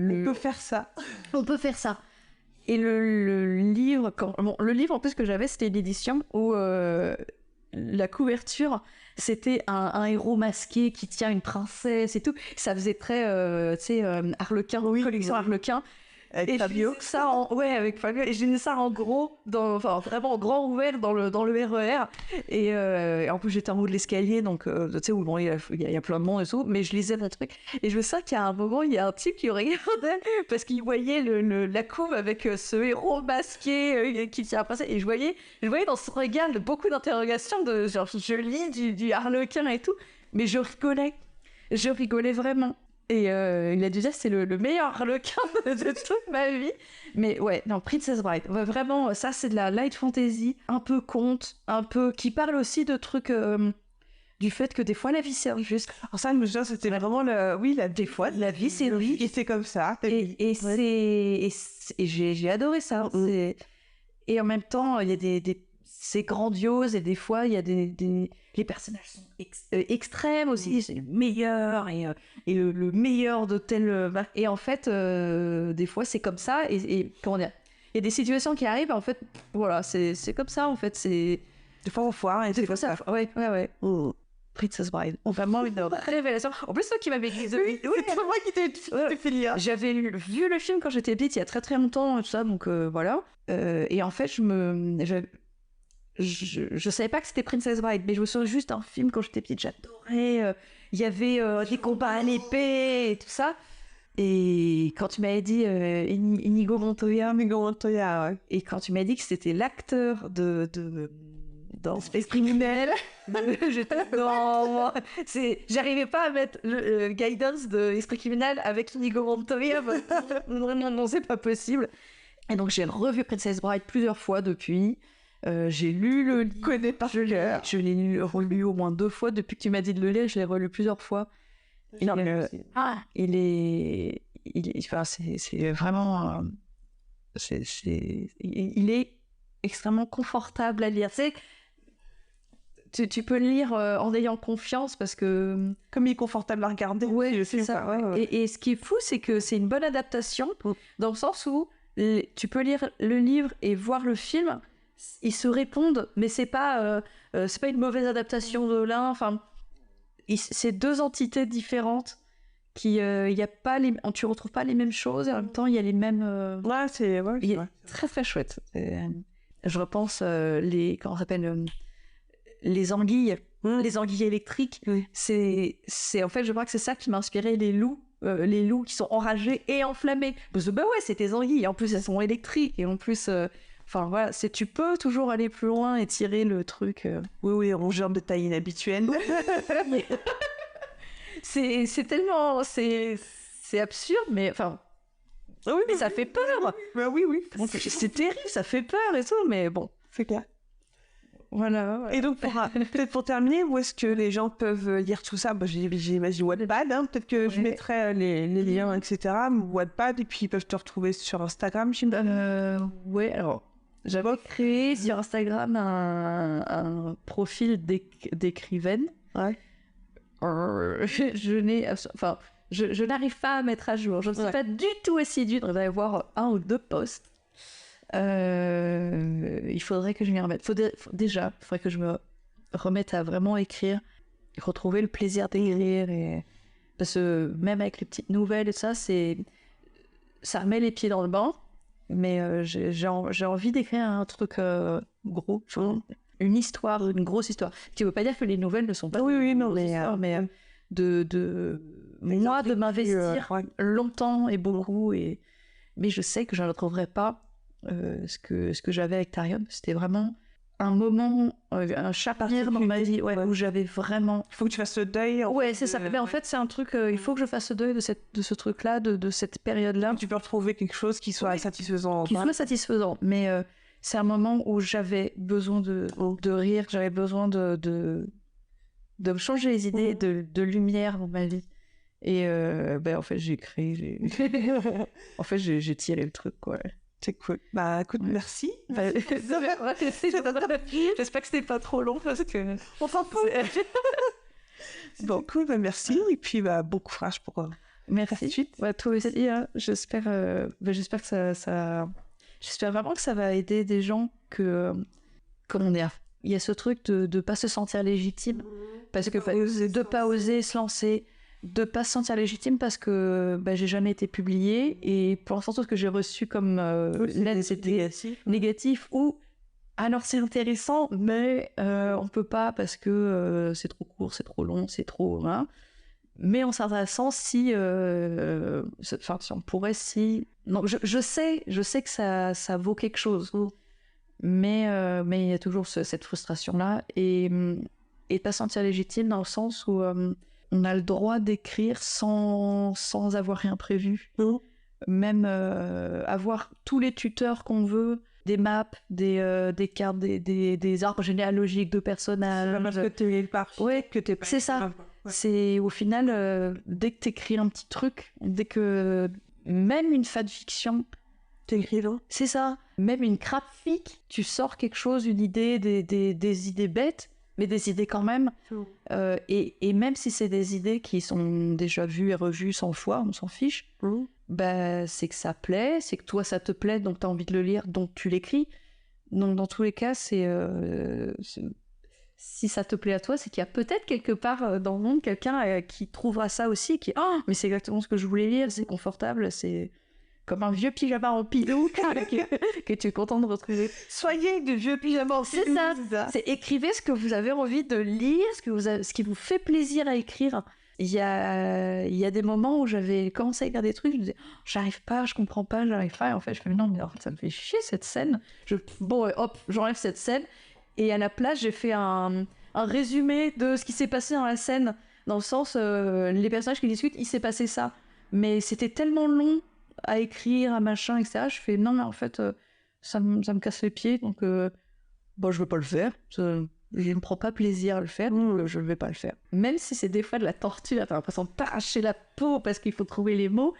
on peut faire ça. Et le livre, le livre en plus que j'avais, c'était une édition où la couverture, c'était un héros masqué qui tient une princesse et tout. Ça faisait très, Harlequin, collection Harlequin. Avec Fabio. Avec Fabio. Et j'ai mis ça en gros, vraiment en grand ouvert dans le RER. Et en plus, j'étais en haut de l'escalier, donc tu sais, où il y a plein de monde et tout. Mais je lisais mon truc. Et je sais qu'il y a un moment, il y a un type qui regardait parce qu'il voyait la couve avec ce héros masqué qui tient un princesse. Et je voyais dans ce regard beaucoup d'interrogations de genre, je lis du Harlequin et tout. Mais je rigolais vraiment. Et il a dû dire c'est le meilleur Harlequin de toute ma vie. Mais ouais, non, Princess Bride, vraiment, ça c'est de la light fantasy, un peu conte, un peu qui parle aussi de trucs du fait que des fois la vie c'est injuste. Alors ça, je me souviens, c'était vraiment Des fois la vie c'est injuste. Et c'est comme ça. Et j'ai adoré ça. Et en même temps, il y a c'est grandiose et des fois, il y a les personnages sont extrêmes aussi. C'est le meilleur et le meilleur de tel... Et en fait, des fois, c'est comme ça. Et comment dire, il y a des situations qui arrivent. En fait, voilà, c'est comme ça. En fait, c'est... Des fois, on foire et c'est comme ça. Ouais. Princess Bride. Vraiment une révélation. En plus, toi qui m'avais dit... Oui, c'est moi qui t'ai fait lire. J'avais vu le film quand j'étais petite, il y a très très longtemps, tout ça, donc voilà. Et en fait, je savais pas que c'était Princess Bride, mais je me souviens juste d'un film quand j'étais petite, j'adorais. Il y avait des combats à l'épée et tout ça. Et quand tu m'avais dit Inigo Montoya, Ouais. et quand tu m'as dit que c'était l'acteur dans Space Criminel, j'étais non, j'arrivais pas à mettre le guidance de Esprit Criminel avec Inigo Montoya. Non, c'est pas possible. Et donc j'ai revu Princess Bride plusieurs fois depuis. J'ai lu le livre. Connais par cœur. Je l'ai relu au moins 2 fois depuis que tu m'as dit de le lire. Je l'ai relu plusieurs fois. C'est vraiment, il est extrêmement confortable à lire. Tu peux le lire en ayant confiance parce que... Comme il est confortable à regarder. Oui, c'est ça. Ouais. Et ce qui est fou, c'est que c'est une bonne adaptation dans le sens où tu peux lire le livre et voir le film. Ils se répondent, mais c'est pas une mauvaise adaptation de l'un. Enfin, c'est 2 entités différentes qui y a pas tu retrouves pas les mêmes choses et en même temps il y a les mêmes. C'est très très chouette. Je repense comment ça s'appelle les anguilles, les anguilles électriques. C'est en fait, je crois que c'est ça qui m'a inspiré les loups qui sont enragés et enflammés. Parce que c'est des anguilles. En plus elles sont électriques et en plus. Enfin voilà, tu peux toujours aller plus loin et tirer le truc. Oui, rongeur de taille inhabituelle. c'est tellement... C'est absurde, mais enfin... Oui, mais ça fait peur. Oui. C'est terrible, ça fait peur et tout, mais bon. C'est clair. Voilà. Ouais. Et donc, peut-être pour terminer, où est-ce que les gens peuvent lire tout ça? J'imagine Wattpad, peut-être que je mettrai les liens, etc. Wattpad, et puis ils peuvent te retrouver sur Instagram, ouais, alors... J'avais créé sur Instagram un profil d'écrivaine. Ouais. Je n'arrive pas à mettre à jour. Je ne suis pas du tout assidue. Il devrait y avoir 1 ou 2 posts. Il faudrait que je m'y remette. Il faudrait que je me remette à vraiment écrire, retrouver le plaisir d'écrire. Parce que même avec les petites nouvelles et ça remet les pieds dans le bain. Mais j'ai envie d'écrire un truc gros, une histoire, une grosse histoire. Ce qui ne veut pas dire que les nouvelles ne sont pas histoires, mais de m'investir longtemps et beaucoup. Mais je sais que je ne retrouverai pas ce que j'avais avec Tarion. C'était vraiment un moment, un chapitre dans ma vie où j'avais vraiment... Il faut que tu fasses le deuil. C'est ça. Mais en fait, c'est un truc... il faut que je fasse le deuil de ce truc-là, de cette période-là. Tu peux retrouver quelque chose qui soit satisfaisant. Qui soit satisfaisant. Mais c'est un moment où j'avais besoin de rire, j'avais besoin de me changer les idées, de lumière dans ma vie. Et en fait, j'ai créé... en fait, j'ai tiré le truc, quoi. C'est cool. Écoute, merci. J'espère que c'était pas trop long parce que... Enfin, bon, cool, merci. Et puis, bon courage pour... Merci. Toi aussi, hein. J'espère que ça... J'espère vraiment que ça va aider des gens comment dire, il y a ce truc de pas se sentir légitime parce que de pas oser se lancer, de pas se sentir légitime parce que j'ai jamais été publiée et pour l'instant tout ce que j'ai reçu comme l'aide c'était négatif ou alors c'est intéressant mais on peut pas parce que c'est trop court, c'est trop long, c'est trop mais en s'intéressant si on pourrait non je sais que ça vaut quelque chose mais il y a toujours cette frustration là et pas sentir légitime dans le sens où on a le droit d'écrire sans avoir rien prévu. Même avoir tous les tuteurs qu'on veut, des maps, des cartes, des arbres généalogiques de personnages. C'est pas parce que t'es parfait Ouais, que t'es pas... c'est ça. Ouais. C'est au final, dès que t'écris un petit truc, dès que même une fanfiction, T'écris là. c'est ça. Même une crapfic, tu sors quelque chose, une idée, des idées bêtes, mais des idées quand même. Et même si c'est des idées qui sont déjà vues et revues 100 fois, on s'en fiche, bah, c'est que ça plaît, c'est que toi ça te plaît, donc t'as envie de le lire, donc tu l'écris. Donc dans tous les cas, si ça te plaît à toi, c'est qu'il y a peut-être quelque part dans le monde quelqu'un qui trouvera ça aussi, qui mais c'est exactement ce que je voulais lire, c'est confortable, c'est comme un vieux pyjama en pilou que tu es content de retrouver. Soyez de vieux pyjamas en C'est ça. C'est écrivez ce que vous avez envie de lire, ce qui vous fait plaisir à écrire. Il y a des moments où j'avais commencé à écrire des trucs, je me disais j'arrive pas, je comprends pas, j'arrive pas, et en fait je me dis non mais en fait ça me fait chier cette scène. Hop, j'enlève cette scène, et à la place j'ai fait un résumé de ce qui s'est passé dans la scène, dans le sens les personnages qui discutent, il s'est passé ça, mais c'était tellement long à écrire, à machin, etc. Je fais non mais en fait ça me casse les pieds, donc je veux pas le faire. Je ne prends pas plaisir à le faire, donc je ne vais pas le faire. Même si c'est des fois de la torture, t'as l'impression de t'arracher la peau parce qu'il faut trouver les mots,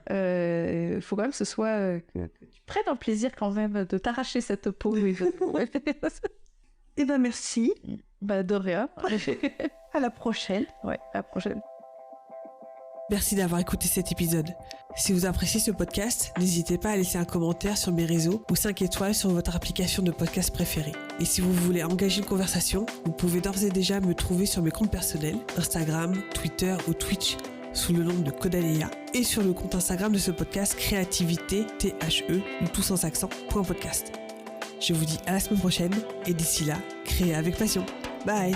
il faut quand même que ce soit que tu prennes un plaisir quand même de t'arracher cette peau. Eh ben merci. De rien. À la prochaine. Ouais, à la prochaine. Merci d'avoir écouté cet épisode. Si vous appréciez ce podcast, n'hésitez pas à laisser un commentaire sur mes réseaux ou 5 étoiles sur votre application de podcast préférée. Et si vous voulez engager une conversation, vous pouvez d'ores et déjà me trouver sur mes comptes personnels, Instagram, Twitter ou Twitch, sous le nom de Caudaléa, et sur le compte Instagram de ce podcast, Créativité, THE, ou tout sans accent, .podcast. Je vous dis à la semaine prochaine, et d'ici là, créez avec passion. Bye!